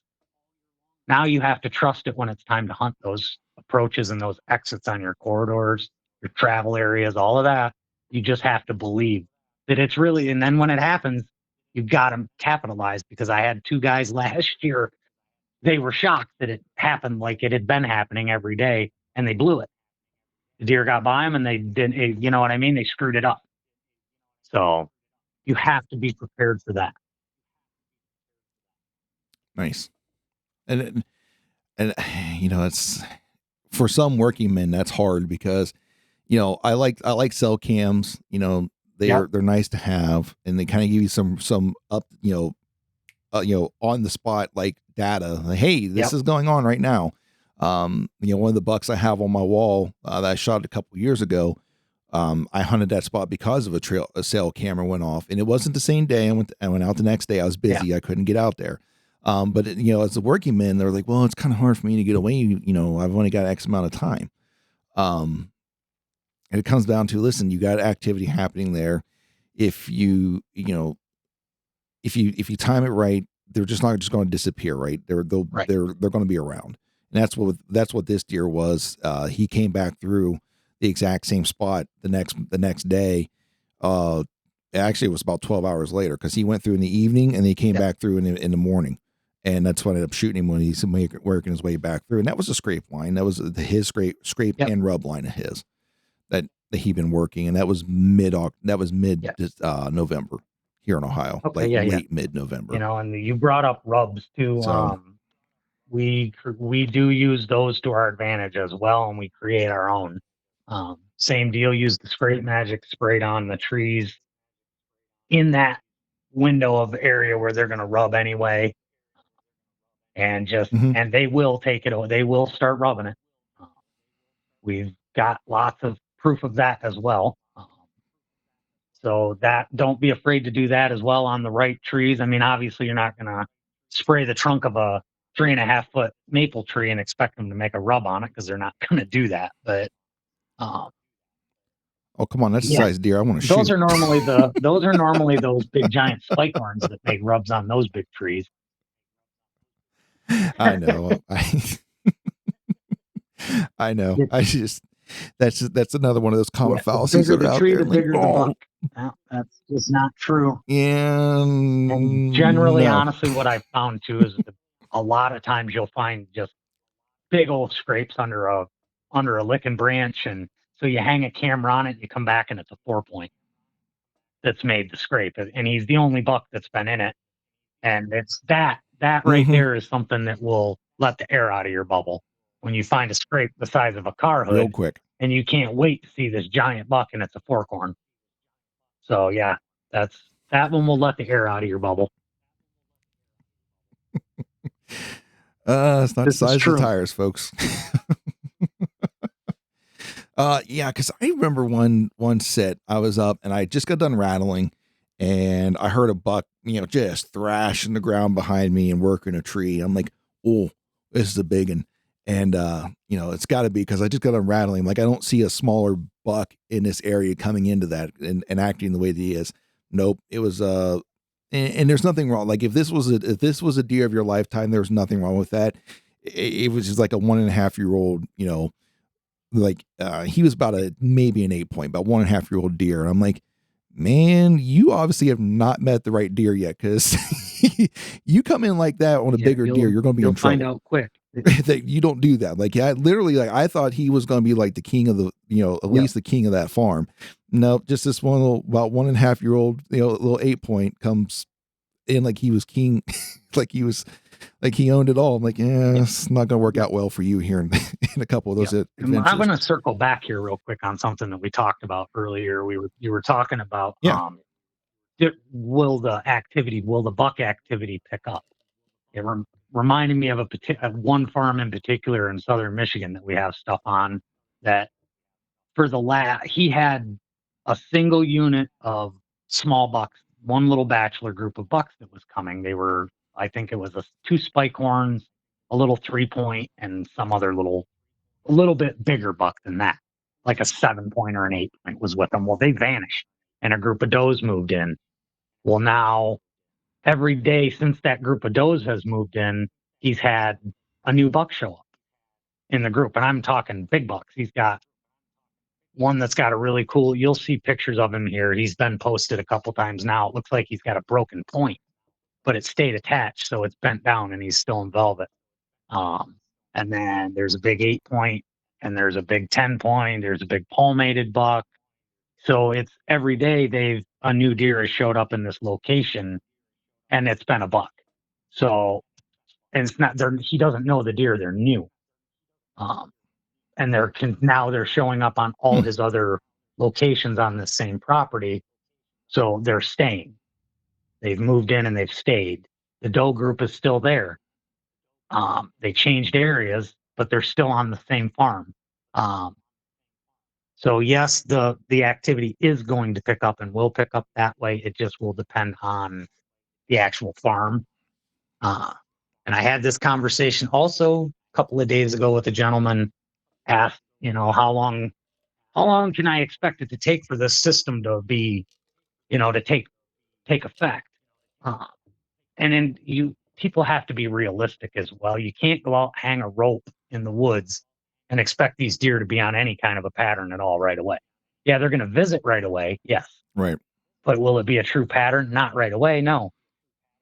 Now you have to trust it when it's time to hunt those approaches and those exits on your corridors, your travel areas, all of that. You just have to believe that it's really, and then when it happens, you've got to capitalize, because I had 2 guys last year. They were shocked that it happened like it had been happening every day, and they blew it. The deer got by them and they didn't, you know what I mean? They screwed it up. So you have to be prepared for that. Nice. And it's for some working men that's hard because I like cell cams. Yep. They're nice to have, and they kind of give you some up on the spot like data. Like, hey, this Yep. is going on right now. One of the bucks I have on my wall that I shot a couple years ago. I hunted that spot because of a cell camera went off, and it wasn't the same day. I went out the next day. I was busy. Yeah. I couldn't get out there. But as a working man, they're like, well, it's kind of hard for me to get away. I've only got X amount of time. And it comes down to, listen, you got activity happening there. If you time it right, they're just not just going to disappear, right? They're Right. going to be around. And that's what this deer was. He came back through the exact same spot the next day. Actually, it was about 12 hours later, because he went through in the evening and he came back through in the morning. And that's what I ended up shooting him when he's working his way back through. And that was a scrape line. That was his scrape and rub line of his that he'd been working. And that was mid November here in Ohio, Okay, late mid-November. And you brought up rubs too. So, we do use those to our advantage as well, and we create our own. Same deal. Use the Scrape Magic sprayed on the trees in that window of area where they're going to rub anyway, and and they will take it. They will start rubbing it. We've got lots of proof of that as well. So don't be afraid to do that as well on the right trees. I mean, obviously, you're not going to spray the trunk of a 3.5-foot maple tree and expect them to make a rub on it, because they're not going to do that. But oh, come on, that's the size deer I want to shoot. Those are normally those big giant spike horns that make rubs on those big trees. I know. I know. That's another one of those common fallacies that are out there. The bigger the buck. No, that's just not true. And generally, honestly, what I've found too is a lot of times you'll find just big old scrapes under a licking branch, and so you hang a camera on it, you come back, and it's a 4-point that's made the scrape, and he's the only buck that's been in it, and it's that right there is something that will let the air out of your bubble when you find a scrape the size of a car hood real quick, and you can't wait to see this giant buck, and it's a fork horn. So yeah, that one will let the air out of your bubble. It's not the size of the tires, folks. Yeah, because I remember one set I was up and I just got done rattling, and I heard a buck, just thrashing the ground behind me and working a tree. I'm like, oh, this is a big one. And, it's got to be, because I just got done rattling. Like, I don't see a smaller buck in this area coming into that and acting the way that he is. Nope. It was, and there's nothing wrong. Like, if this was a deer of your lifetime, there's nothing wrong with that. It was just like a 1.5-year-old, he was about maybe an 8-point, about 1.5-year-old deer. And I'm like, man, you obviously have not met the right deer yet, because you come in like that on a bigger deer, you're going to be in trouble. You'll find out quick. That you don't do that. Like, I literally, I thought he was going to be like the king of the, at least the king of that farm. No, just this one little, about 1.5-year-old, little 8-point comes in like he was king, like he owned it all. I'm like, it's not going to work out well for you here in a couple of those adventures. I'm going to circle back here real quick on something that we talked about earlier. You were talking about, will the buck activity pick up? It reminded me of one farm in particular in southern Michigan that we have stuff on, that for he had a single unit of small bucks, one little bachelor group of bucks that was coming. They were, I think it was 2 spike horns, a little 3-point, and some other a little bit bigger buck than that, like a 7-point or an 8-point was with them. Well, they vanished, and a group of does moved in. Well, now every day since that group of does has moved in, he's had a new buck show up. in the group, and I'm talking big bucks. He's got one that's got a really cool, you'll see pictures of him here. He's been posted a couple times now. It looks like he's got a broken point, but it stayed attached, so it's bent down and he's still in velvet. Um, and then there's a big 8-point, and there's a big 10-point, there's a big palmated buck. So it's every day a new deer has showed up in this location, and it's been a buck. So, and it's not, he doesn't know the deer, they're new. And now they're showing up on all his other locations on the same property. So they're staying. They've moved in and they've stayed. The doe group is still there. They changed areas, but they're still on the same farm. So yes, the activity is going to pick up and will pick up that way. It just will depend on the actual farm. And I had this conversation also a couple of days ago with a gentleman. Asked, how long can I expect it to take for this system to be, to take effect? And then people have to be realistic as well. You can't go out, hang a rope in the woods and expect these deer to be on any kind of a pattern at all right away. Yeah, they're going to visit right away. Yes. Right. But will it be a true pattern? Not right away. No.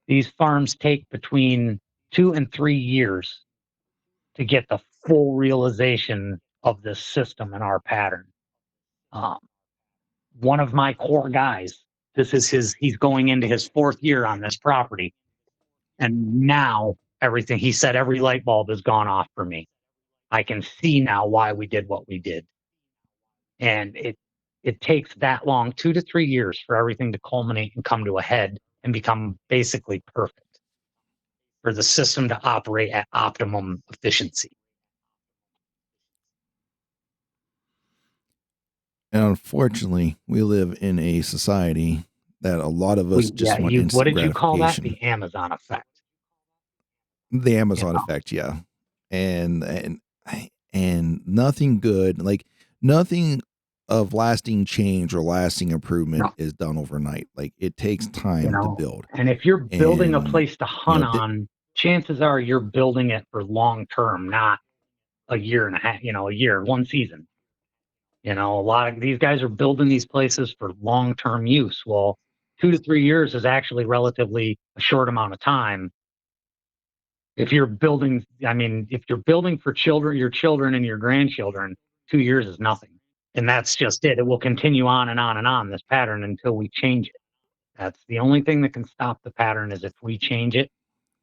These farms take between 2 and 3 years to get the full realization of this system and our pattern. One of my core guys, he's going into his 4th year on this property. And now he said, every light bulb has gone off for me. I can see now why we did what we did. And it takes that long, 2 to 3 years, for everything to culminate and come to a head and become basically perfect for the system to operate at optimum efficiency. And unfortunately, we live in a society that a lot of us just want instant what did you call that? gratification. The Amazon effect. The Amazon effect, yeah. And nothing good, like nothing of lasting change or lasting improvement is done overnight. Like it takes time to build. And if you're building a place to hunt on, chances are you're building it for long term, not a year and a half, a year, one season. A lot of these guys are building these places for long term use. Well, 2 to 3 years is actually relatively a short amount of time. If you're building for your children and your grandchildren, 2 years is nothing. And that's just it. It will continue on and on and on, this pattern, until we change it. That's the only thing that can stop the pattern, is if we change it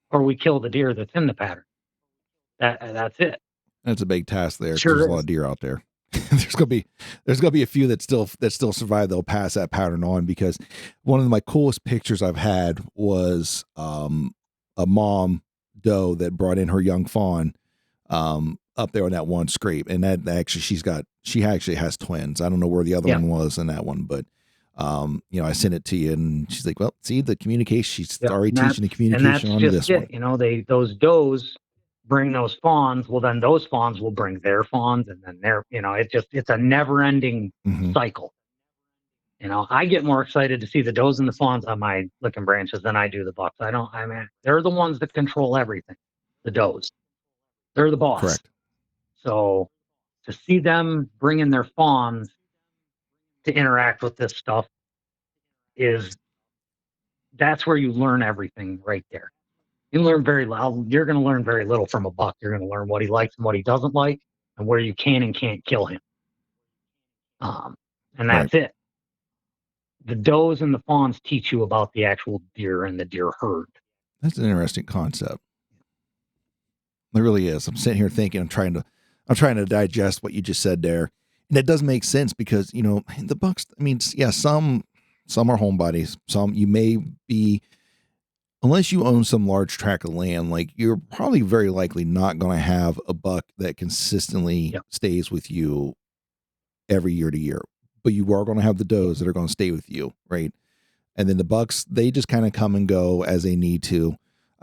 or we kill the deer that's in the pattern. That's it. That's a big task there, because Sure there's a lot of deer out there. there's gonna be a few that still survive. They'll pass that pattern on, because one of my coolest pictures I've had was a mom doe that brought in her young fawn up there on that one scrape, and that actually she actually has twins. I don't know where the other one was in that one, but I sent it to you, and she's like, well, see, the communication, she's already teaching the communication on this one. Those does bring those fawns. Well, then those fawns will bring their fawns, and then it's a never ending cycle. I get more excited to see the does and the fawns on my licking branches than I do the bucks. They're the ones that control everything. The does, they're the boss. Correct. So to see them bring in their fawns to interact with this stuff, that's where you learn everything right there. You're going to learn very little from a buck. You're going to learn what he likes and what he doesn't like, and where you can and can't kill him. And that's it. The does and the fawns teach you about the actual deer and the deer herd. That's an interesting concept. It really is. I'm sitting here thinking, I'm trying to digest what you just said there. And it does make sense, because, the bucks, some are homebodies. Some you may be, unless you own some large tract of land, like you're probably very likely not going to have a buck that consistently stays with you every year to year, but you are going to have the does that are going to stay with you. Right. And then the bucks, they just kind of come and go as they need to.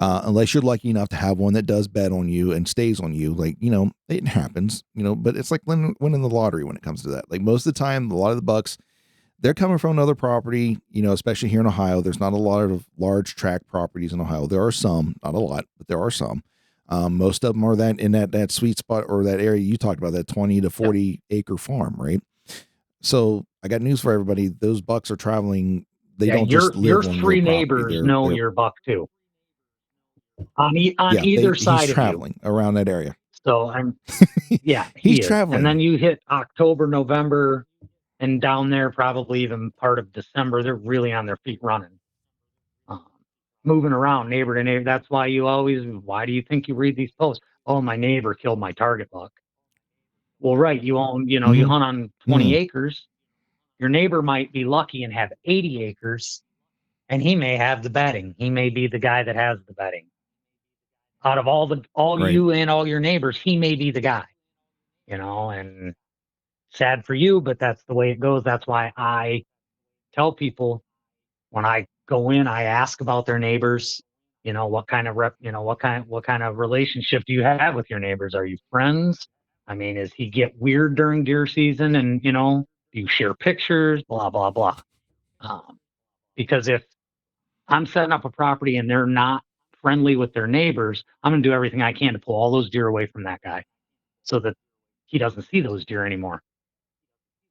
Unless you're lucky enough to have one that does bet on you and stays on you, like, it happens, but it's like winning the lottery when it comes to that. Like most of the time, a lot of the bucks, they're coming from another property, especially here in Ohio. There's not a lot of large tract properties in Ohio. There are some, not a lot, but there are some. Most of them are that in that sweet spot or that area you talked about, that 20 to 40 acre farm, right? So I got news for everybody. Those bucks are traveling. They Yeah, don't just your live on your three property. neighbors know They're your buck too, on yeah, either he's side of you. traveling around that area. So I'm yeah, He's he is. And then traveling. you hit October, November, and down there probably even part of December. They're really on their feet running, um, moving around neighbor to neighbor. That's why you always. Why do you think you read these posts? Oh, my neighbor killed my target buck. Well, right, you own, you Mm-hmm. hunt on 20 Mm, acres. Your neighbor might be lucky and have 80 acres, and he may have the bedding. He may be the guy that has the bedding. Out of all right. you and all your neighbors, he may be the guy, and sad for you, but that's the way it goes. That's why I tell people when I go in, I ask about their neighbors. What kind of what kind of relationship do you have with your neighbors? Are you friends? I mean, is he get weird during deer season? And do you share pictures? Blah blah blah. Um, because if I'm setting up a property and they're not friendly with their neighbors, I'm going to do everything I can to pull all those deer away from that guy so that he doesn't see those deer anymore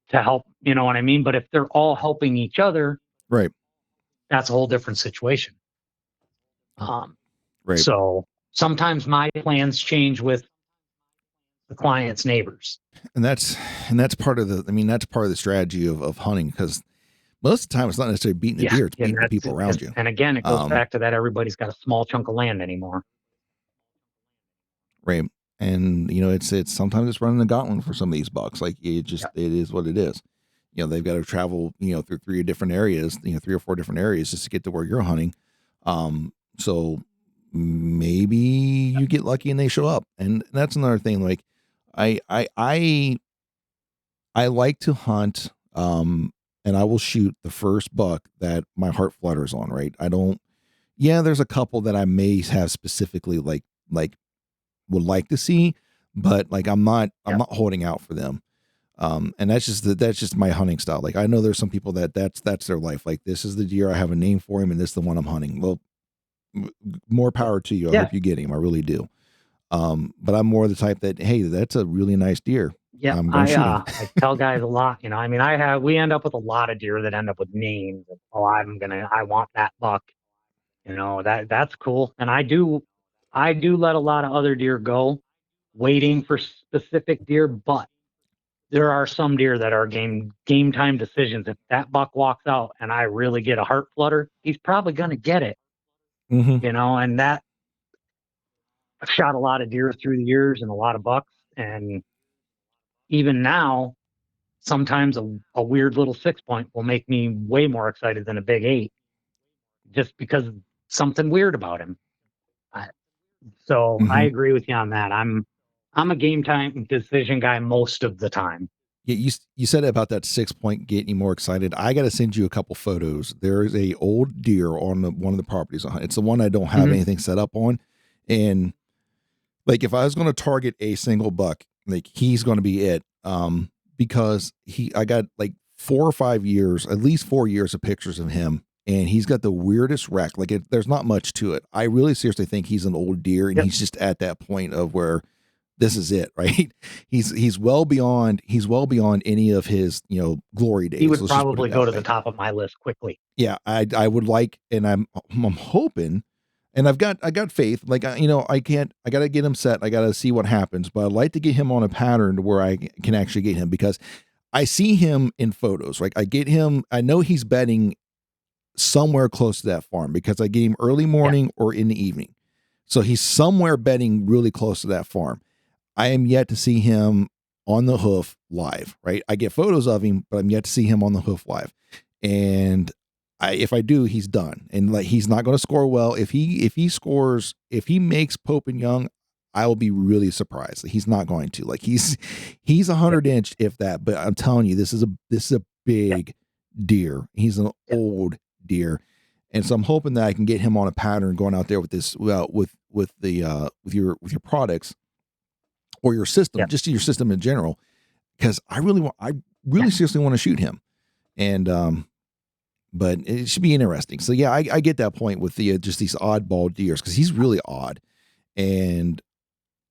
to help. You know what I mean? But if they're all helping each other, Right. that's a whole different situation. Um, Right. so sometimes my plans change with the client's neighbors. And that's part of the. I mean, that's part of the strategy of hunting, because most of the time it's not necessarily beating the Yeah. deer; it's And beating the people around you. and again, it goes Um, back to that everybody's got a small chunk of land anymore. right. And it's sometimes it's running the gauntlet for some of these bucks. Like Yeah. it is what it is. They've got to travel through three different areas, three or four different areas just to get to where you're hunting. So maybe you get lucky and they show up, and that's another thing. Like I like to hunt, and I will shoot the first buck that my heart flutters on. Right. I don't. Yeah, there's a couple that I may have specifically like would like to see, but like I'm Yeah. not holding out for them. And that's just my hunting style. Like I know there's some people that's their life. Like this is the deer, I have a name for him, and this is the one I'm hunting. Well, more Yeah. power to you. I Yeah. hope you get him. I really do. But I'm more the type that, hey, that's a really nice deer. Yeah, I'm gonna shoot him. I tell guys a lot, I mean, we end up with a lot of deer that end up with names. Oh, I want that buck. That's cool. And I do let a lot of other deer go, waiting for specific deer, but there are some deer that are game time decisions. If that buck walks out and I really get a heart flutter, he's probably gonna get it, Mm-hmm. and that I've shot a lot of deer through the years and a lot of bucks, and even now sometimes a weird little 6 point will make me way more excited than a big 8, just because something weird about him. I, so I Mm-hmm. agree with you on that. I'm a game time decision guy most of the time. Yeah, you said about that 6 point getting you more excited. I got to send you a couple photos. There is a old deer on one of the properties. It's the one I don't have Hmm. anything set up on, and like if I was going to target a single buck, like he's going to be it. Because I got like 4 or 5 years, at least 4 years of pictures of him, and he's got the weirdest rack. Like there's not much to it. I really seriously think he's an old deer, and Yep. he's just at that point of where this is it, right? He's well beyond any of his glory days. He would Let's just put it probably go that to the way. top of my list quickly. Yeah, I would like, and I'm hoping, and I got faith. Like I got to get him set. I got to see what happens, but I'd like to get him on a pattern to where I can actually get him, because I see him in photos. Like I get him. I know he's bedding somewhere close to that farm because I get him early Yeah. morning or in the evening. So he's somewhere bedding really close to that farm. I am yet to see him on the hoof live, right? I get photos of him, but I'm yet to see him on the hoof live. And if I do, he's done. And like he's not going to score well. If he makes Pope and Young, I will be really surprised. He's not going to. Like he's 100 inch, if that. But I'm telling you, this is a Yeah. big deer. He's an Yeah. old deer. And so I'm hoping that I can get him on a pattern going out there with this, with your products or your system, Yeah. just your system in general, because I really Yeah. seriously want to shoot him. And but it should be interesting. So yeah, I get that point with the just these oddball deers, because he's really odd, and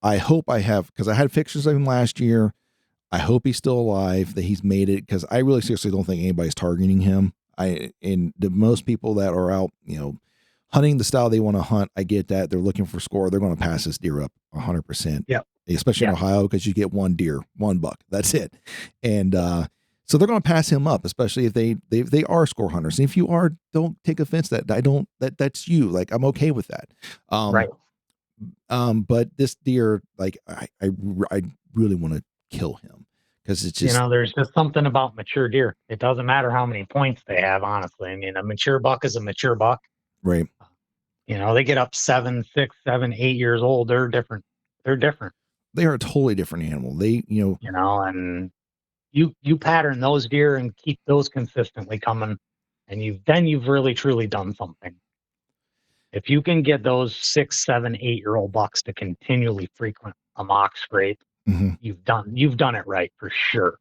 I hope I have, because I had pictures of him last year. I hope he's still alive, that he's made it, because I really seriously don't think anybody's targeting him. And the most people that are out, hunting the style they want to hunt, I get that they're looking for score. They're going to pass this deer up 100%, Yep. especially in Yeah. Ohio, because you get one deer, one buck. That's it. And so they're going to pass him up, especially if they are score hunters. And if you are, don't take offense that I don't that's you. Like, I'm okay with that. Right. But this deer, like, I really want to kill him, because it's just There's just something about mature deer. It doesn't matter how many points they have, honestly. I mean, a mature buck is a mature buck. right. They get up 7, 6, 7, 8 years old. They're different. They're different. They are a totally different animal. And you pattern those deer and keep those consistently coming, and you've really truly done something. If you can get those 6, 7, 8-year-old bucks to continually frequent a mock scrape, mhm. you've done it right for sure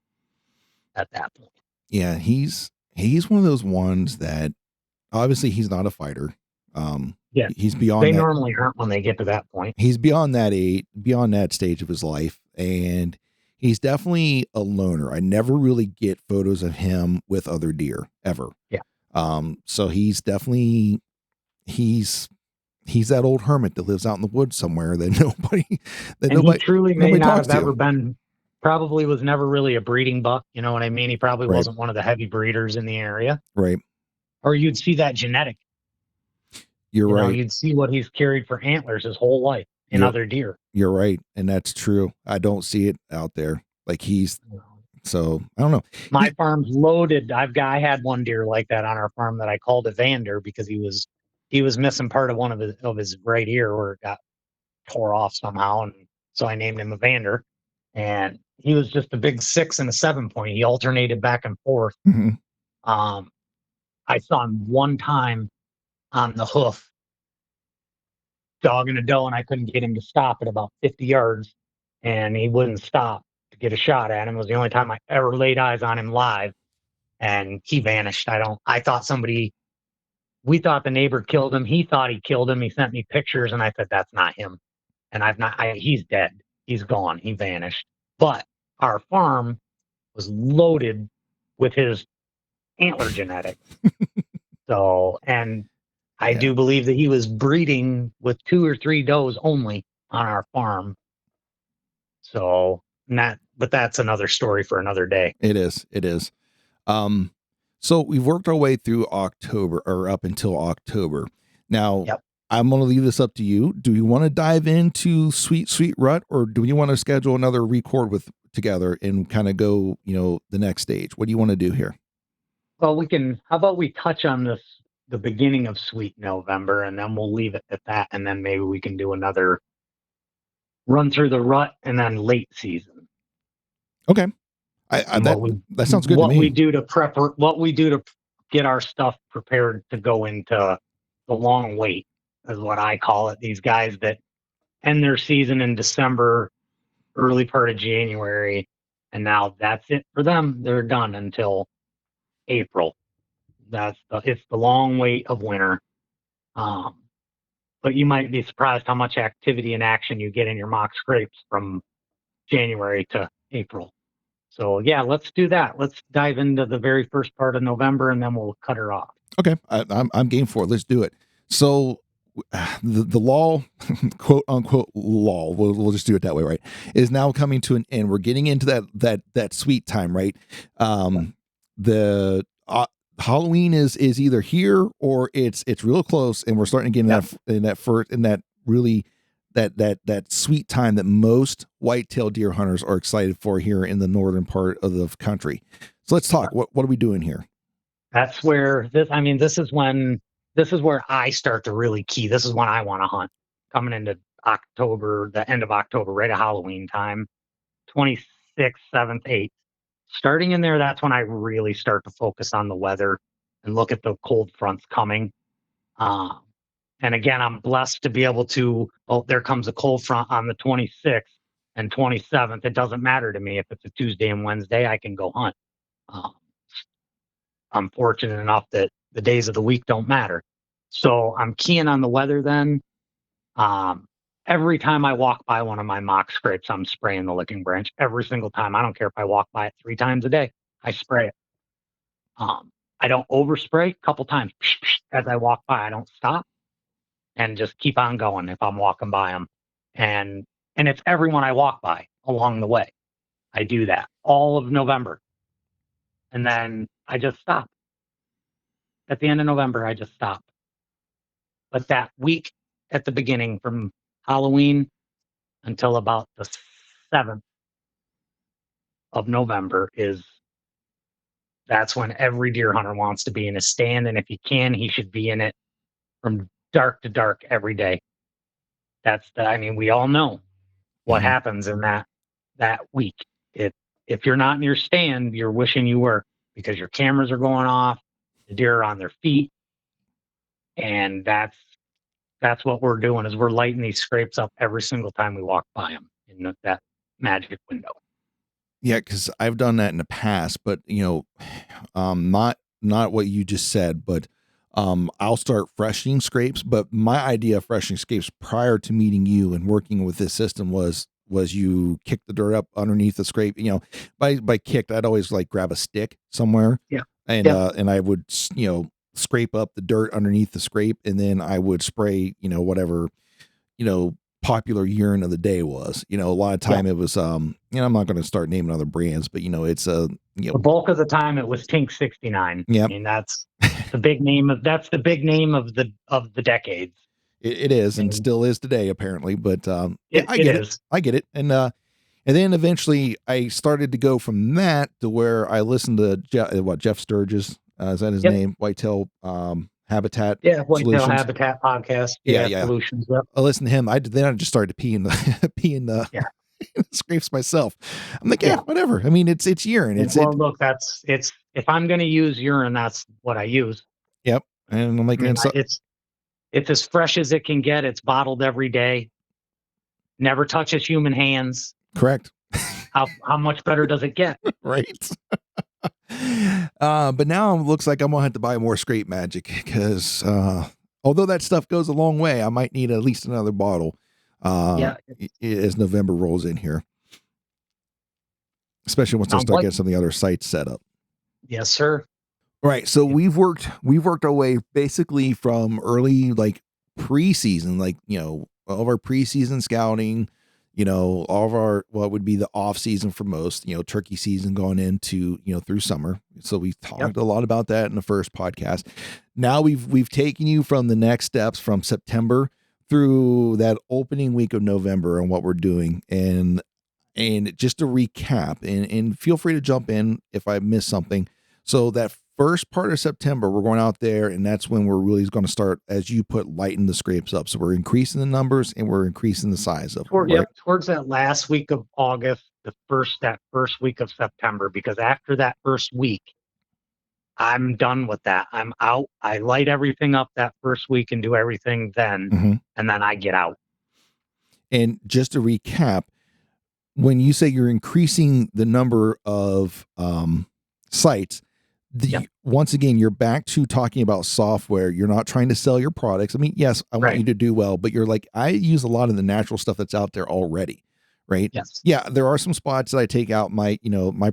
at that point. Yeah, he's one of those ones that obviously he's not a fighter. Yeah, He's beyond they that. normally aren't when they get to that point. He's beyond that stage of his life, and he's definitely a loner. I never really get photos of him with other deer ever. Yeah. So he's definitely he's that old hermit that lives out in the woods somewhere that He truly may nobody not talks have ever to. been, probably was never really a breeding buck. You know what I mean? He probably Right. wasn't one of the heavy breeders in the area. Right. Or you'd see that genetic. You're right. You'd see what he's carried for antlers his whole life in You're other deer. you're right, and that's true. I don't see it out there. Like, so I don't know. My farm's loaded. I had one deer like that on our farm that I called Evander because he was missing part of one of his right ear, where it got tore off somehow, and so I named him Evander. And he was just a big 6 and a 7 point. He alternated back and forth. Mhm. I saw him one time on the hoof, dogging a doe, and I couldn't get him to stop at about 50 yards, and he wouldn't stop to get a shot at him. It was the only time I ever laid eyes on him live, and he vanished. I thought we thought the neighbor killed him. He thought he killed him. He sent me pictures, and I said, that's not him. And he's dead. He's gone. He vanished. But our farm was loaded with his antler genetics. And I Yeah, do believe that he was breeding with 2 or 3 does only on our farm. So, but that's another story for another day. it is. It is. So we've worked our way through October, or up until October. Now, Yep. I'm going to leave this up to you. Do you want to dive into Sweet Rut, or do you want to schedule another record together and kind of go, the next stage? What do you want to do here? Well, how about we touch on the beginning of Sweet November, and then we'll leave it at that. And then maybe we can do another run through the rut and then late season. Okay. That sounds good to what me. we do to get our stuff prepared to go into the long wait, is what I call it. These guys that end their season in December, early part of January, and now that's it for them. They're done until April. It's the long wait of winter. But you might be surprised how much activity and action you get in your mock scrapes from January to April. So yeah, let's do that. Let's dive into the very first part of November, and then we'll cut her off. Okay, I'm game for it. Let's do it. So the law, quote unquote law, we'll just do it that way, right? Is now coming to an end. We're getting into that sweet time, right? The Halloween is either here or it's real close, and we're starting to get in that really that sweet time that most whitetail deer hunters are excited for here in the northern part of the country. So let's talk. What are we doing here? That's where this is where I start to really key. This is when I want to hunt, coming into October, the end of October, right at Halloween time, 26th, 7th, 8th. Starting in there, that's when I really start to focus on the weather and look at the cold fronts coming. And again, I'm blessed to be able to, there comes a cold front on the 26th and 27th. It doesn't matter to me if it's a Tuesday and Wednesday, I can go hunt. I'm fortunate enough that the days of the week don't matter. So I'm keying on the weather then. every time I walk by one of my mock scrapes, I'm spraying the licking branch every single time. I don't care if I walk by it 3 times a day. I spray it. I don't overspray. A couple times as I walk by, I don't stop and just keep on going if I'm walking by them. And it's everyone I walk by along the way. I do that all of November. And then I just stop. At the end of November, I just stop. But that week at the beginning from Halloween until about the 7th of November that's when every deer hunter wants to be in a stand. And if he can, he should be in it from dark to dark every day. We all know what happens in that week. If you're not in your stand, you're wishing you were, because your cameras are going off, the deer are on their feet, and that's what we're doing, is we're lighting these scrapes up every single time we walk by them in that magic window. Yeah, because I've done that in the past, but not what you just said, but I'll start freshening scrapes. But my idea of freshening scrapes prior to meeting you and working with this system was you kick the dirt up underneath the scrape. By kicked, I'd always like grab a stick somewhere, Yeah, and I would scrape up the dirt underneath the scrape, and then I would spray whatever popular urine of the day was. A lot of time it was I'm not going to start naming other brands, but it's the bulk of the time it was Tink 69. Yeah, I mean, that's the big name of the decades. It is, and still is today apparently, but I get it. And then eventually I started to go from that to where I listened to Jeff Sturgis, is that his name? Whitetail Habitat. Whitetail Solutions. Habitat podcast. Yeah. Solutions. Yep. I listened to him. Then I just started peeing the scrapes myself. I'm like, whatever. I mean, it's urine. Look, if I'm going to use urine, that's what I use. Yep. And I'm like, it's as fresh as it can get. It's bottled every day. Never touches human hands. Correct. How much better does it get? Right. But now it looks like I'm gonna have to buy more Scrape Magic, because although that stuff goes a long way, I might need at least another bottle as November rolls in here, especially once I start getting some of the other sites set up. Yes, sir. Right. So we've worked our way basically from early, like, preseason, all of our preseason scouting, all of our, what would be the off season for most, turkey season going into, through summer. So we talked a lot about that in the first podcast. Now we've taken you from the next steps from September through that opening week of November and what we're doing. And just to recap, and feel free to jump in if I miss something. So that first part of September, we're going out there, and that's when we're really going to start, as you put, lighting the scrapes up. So we're increasing the numbers and we're increasing the size of them. Right? Towards that last week of August, that first week of September, because after that first week, I'm done with that. I'm out. I light everything up that first week and do everything then, and then I get out. And just to recap, when you say you're increasing the number of sites, once again, you're back to talking about software. You're not trying to sell your products. I mean, yes, I want you to do well, but you're like, I use a lot of the natural stuff that's out there already. Right. Yes. Yeah. There are some spots that I take out my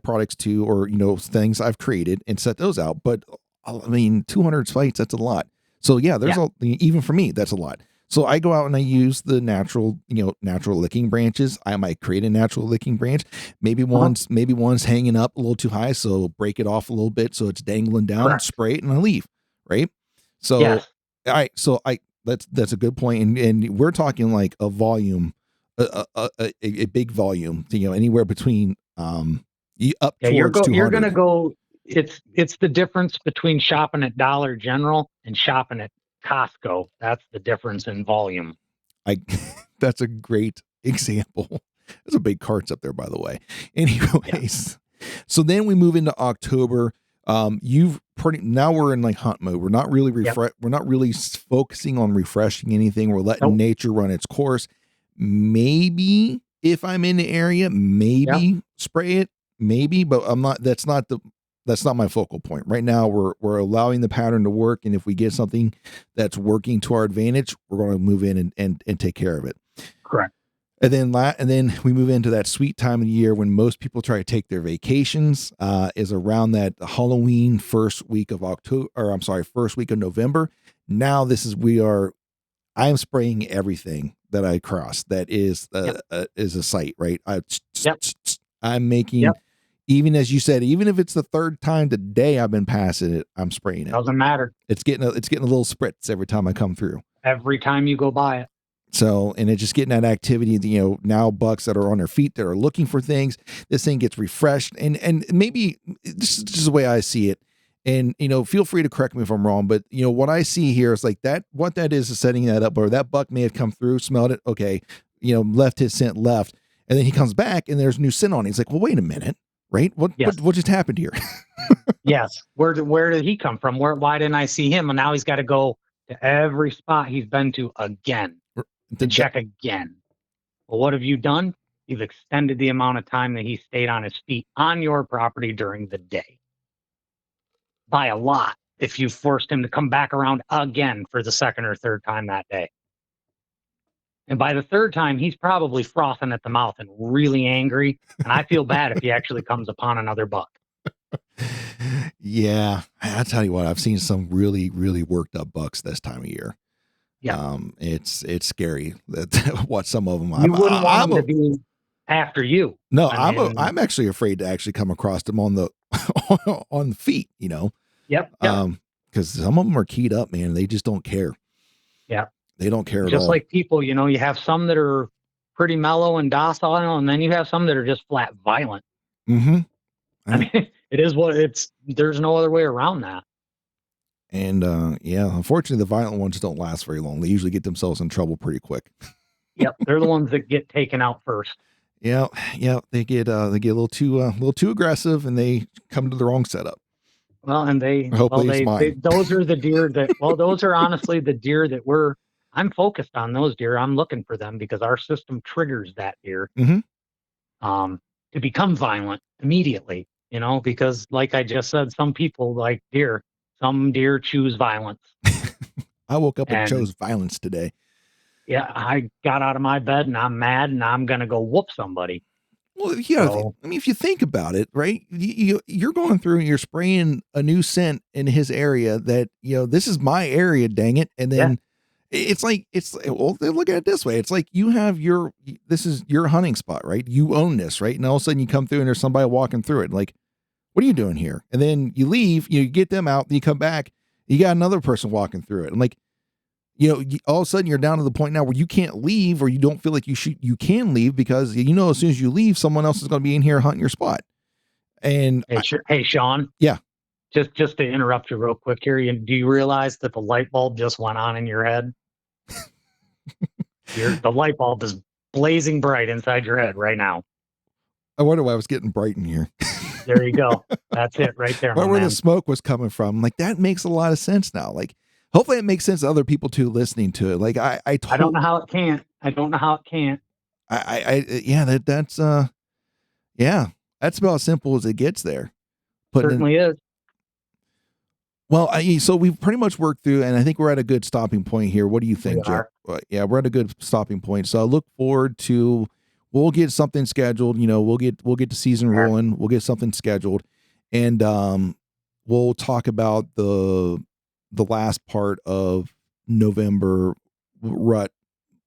products to, or, things I've created and set those out. But I mean, 200 sites, that's a lot. So yeah, even for me, that's a lot. So I go out and I use the natural licking branches. I might create a natural licking branch. Maybe one's hanging up a little too high, so break it off a little bit so it's dangling down, spray it, and I leave. Right. So, all right. So that's a good point. And we're talking like a volume, a big volume, anywhere between, up towards 200. You're going to go, it's the difference between shopping at Dollar General and shopping at Costco. That's the difference in volume. That's a great example. There's a big carts up there, by the way. Anyways, so then we move into October. Now we're in like hunt mode. We're not really we're not really focusing on refreshing anything. We're letting nature run its course. Maybe if I'm in the area, spray it, but I'm not. That's not my focal point right now. We're allowing the pattern to work, and if we get something that's working to our advantage, we're going to move in and take care of it. Correct. And then we move into that sweet time of the year when most people try to take their vacations. Is around that Halloween first week of October, or I'm sorry, first week of November. Now I am spraying everything that I cross that Yep. is a site, right? Yep. I'm making, Yep. even as you said, even if it's the third time today I've been passing it, I'm spraying it. Doesn't matter. It's getting a little spritz every time I come through. Every time you go by it. So, and it's just getting that activity, now bucks that are on their feet that are looking for things, this thing gets refreshed. And maybe this is just the way I see it. And, feel free to correct me if I'm wrong, but what I see here is like that, what that is setting that up, or that buck may have come through, smelled it. Okay. Left his scent left. And then he comes back and there's new scent on it. He's like, well, wait a minute. Right. Yes. What just happened here? Yes. Where did he come from? Why didn't I see him? And now he's got to go to every spot he's been to again to check again. Well, what have you done? You've extended the amount of time that he stayed on his feet on your property during the day by a lot if you forced him to come back around again for the second or third time that day. And by the third time, he's probably frothing at the mouth and really angry. And I feel bad if he actually comes upon another buck. Yeah, I'll tell you what, I've seen some really, really worked up bucks this time of year. Yeah. It's scary that what some of them. You wouldn't want them to be after you. No, I'm actually afraid to actually come across them on the on the feet. Yep. Because some of them are keyed up, man. They just don't care. Yeah. They don't care at all. Just like people, you have some that are pretty mellow and docile, and then you have some that are just flat violent. Mm-hmm. I mean, it is what it's. There's no other way around that. And unfortunately, the violent ones don't last very long. They usually get themselves in trouble pretty quick. Yep, they're the ones that get taken out first. Yeah, they get a little too aggressive, and they come to the wrong setup. Well, and those are the deer that. Well, those are honestly the deer that I'm focused on those deer. I'm looking for them because our system triggers that deer. Mm-hmm. To become violent immediately. Because like I just said, some people like deer. Some deer choose violence. I woke up and chose violence today. Yeah, I got out of my bed and I'm mad and I'm going to go whoop somebody. Well, if you think about it, right? You're going through and you're spraying a new scent in his area that, this is my area, dang it. And then it's well, look at it this way. It's like this is your hunting spot, right? You own this, right? And all of a sudden you come through and there's somebody walking through it. Like, what are you doing here? And then you leave, you get them out, you come back, you got another person walking through it. And like, all of a sudden you're down to the point now where you can't leave, or you don't feel like you can leave because as soon as you leave, someone else is going to be in here hunting your spot. And hey, Sean. Yeah. Just to interrupt you real quick here. Do you realize that the light bulb just went on in your head? The light bulb is blazing bright inside your head right now. I wonder why I was getting bright in here. There you go. That's it right there. Where the smoke was coming from. Like, that makes a lot of sense now. Like, hopefully it makes sense to other people too listening to it. Like I don't know how it can't. That's about as simple as it gets there. Certainly is. Well, so we've pretty much worked through, and I think we're at a good stopping point here. What do you think, Jeff? Yeah, we're at a good stopping point. So I look forward to, we'll get something scheduled. We'll get the season rolling. We'll get something scheduled, and we'll talk about the last part of November rut,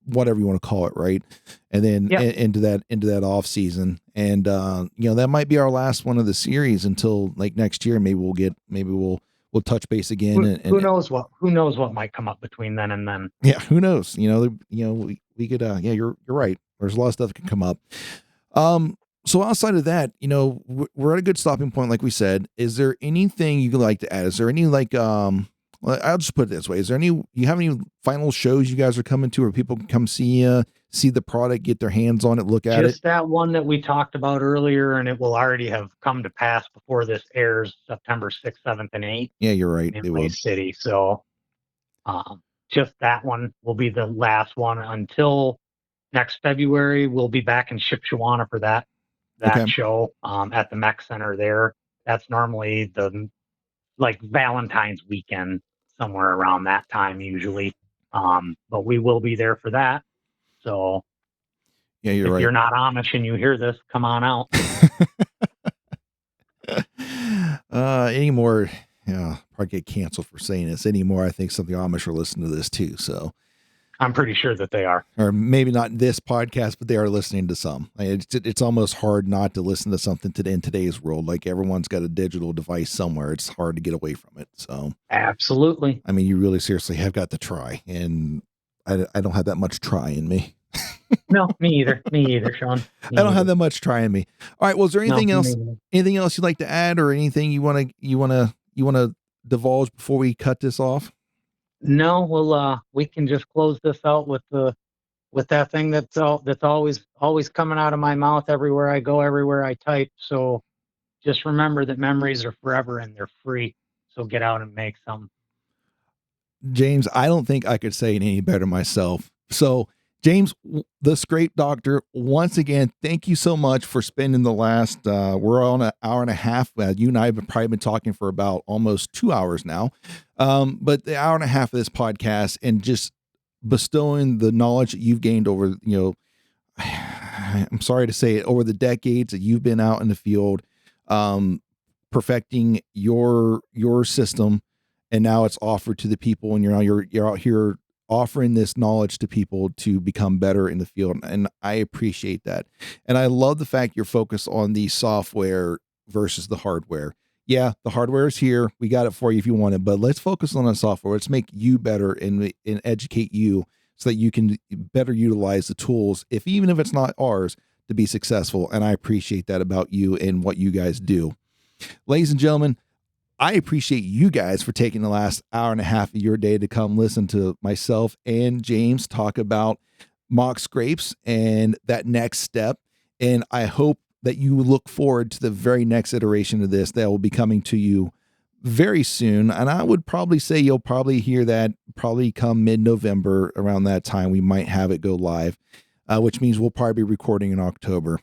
whatever you want to call it, right? And then into that off season, and that might be our last one of the series until like next year. Maybe we'll touch base again. Who knows what might come up between then and then. Yeah, who knows? We could. Yeah, you're right. There's a lot of stuff that can come up. So outside of that, we're at a good stopping point, like we said. Is there anything you'd like to add? Is there any I'll just put it this way. You have any final shows you guys are coming to, where people can come see the product, get their hands on it, look at it? Just that one that we talked about earlier, and it will already have come to pass before this airs, September 6th, 7th, and 8th. Yeah, you're right. In Lake City. So just that one will be the last one until next February. We'll be back in Shipshewana for that show at the Mech Center there. That's normally like Valentine's weekend, somewhere around that time usually. But we will be there for that. So Yeah, you're If right. you're not Amish and you hear this, come on out. Anymore, yeah, probably get canceled for saying this anymore. I think some of the Amish are listening to this too. So, I'm pretty sure that they are. or maybe not this podcast, but they are listening to some. It's almost hard not to listen to something today in today's world. Like everyone's got a digital device somewhere. It's hard to get away from it. So, Absolutely. I mean, you really seriously have got to try, and I don't have that much try in me. No, me either. Me either, Sean. I don't have that much try in me. All right. Well, is there anything else? Anything else you'd like to add, or anything you want to divulge before we cut this off? No, well, we can just close this out with that thing that's always coming out of my mouth everywhere I go, everywhere I type. So just remember that memories are forever and they're free. So get out and make some. James, I don't think I could say it any better myself. So, James, the Scrape Doctor, once again, thank you so much for spending the last, we're on an hour and a half. You and I have probably been talking for about almost 2 hours now. But the hour and a half of this podcast and just bestowing the knowledge that you've gained over, I'm sorry to say it, over the decades that you've been out in the field, perfecting your system. And now it's offered to the people, and you're out here offering this knowledge to people to become better in the field. And I appreciate that. And I love the fact you're focused on the software versus the hardware. Yeah, the hardware is here. We got it for you if you want it, but let's focus on the software. Let's make you better and educate you so that you can better utilize the tools, even if it's not ours, to be successful. And I appreciate that about you and what you guys do. Ladies and gentlemen, I appreciate you guys for taking the last hour and a half of your day to come listen to myself and James talk about mock scrapes and that next step. And I hope that you look forward to the very next iteration of this that will be coming to you very soon. And I would probably say you'll probably hear that probably come mid-November. Around that time, we might have it go live, which means we'll probably be recording in October.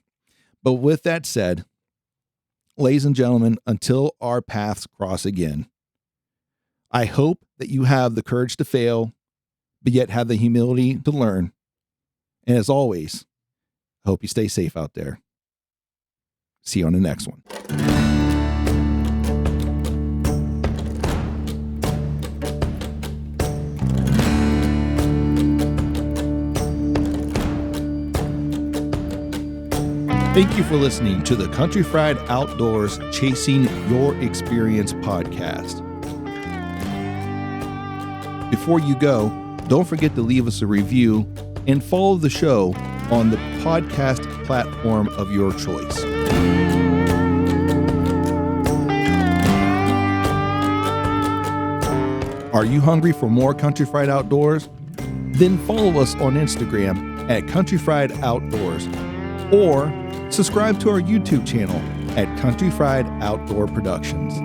But with that said, ladies and gentlemen, until our paths cross again, I hope that you have the courage to fail, but yet have the humility to learn. And as always, I hope you stay safe out there. See you on the next one. Thank you for listening to the Country Fried Outdoors Chasing Your Experience podcast. Before you go, don't forget to leave us a review and follow the show on the podcast platform of your choice. Are you hungry for more Country Fried Outdoors? Then follow us on Instagram at Country Fried Outdoors, or subscribe to our YouTube channel at Country Fried Outdoor Productions.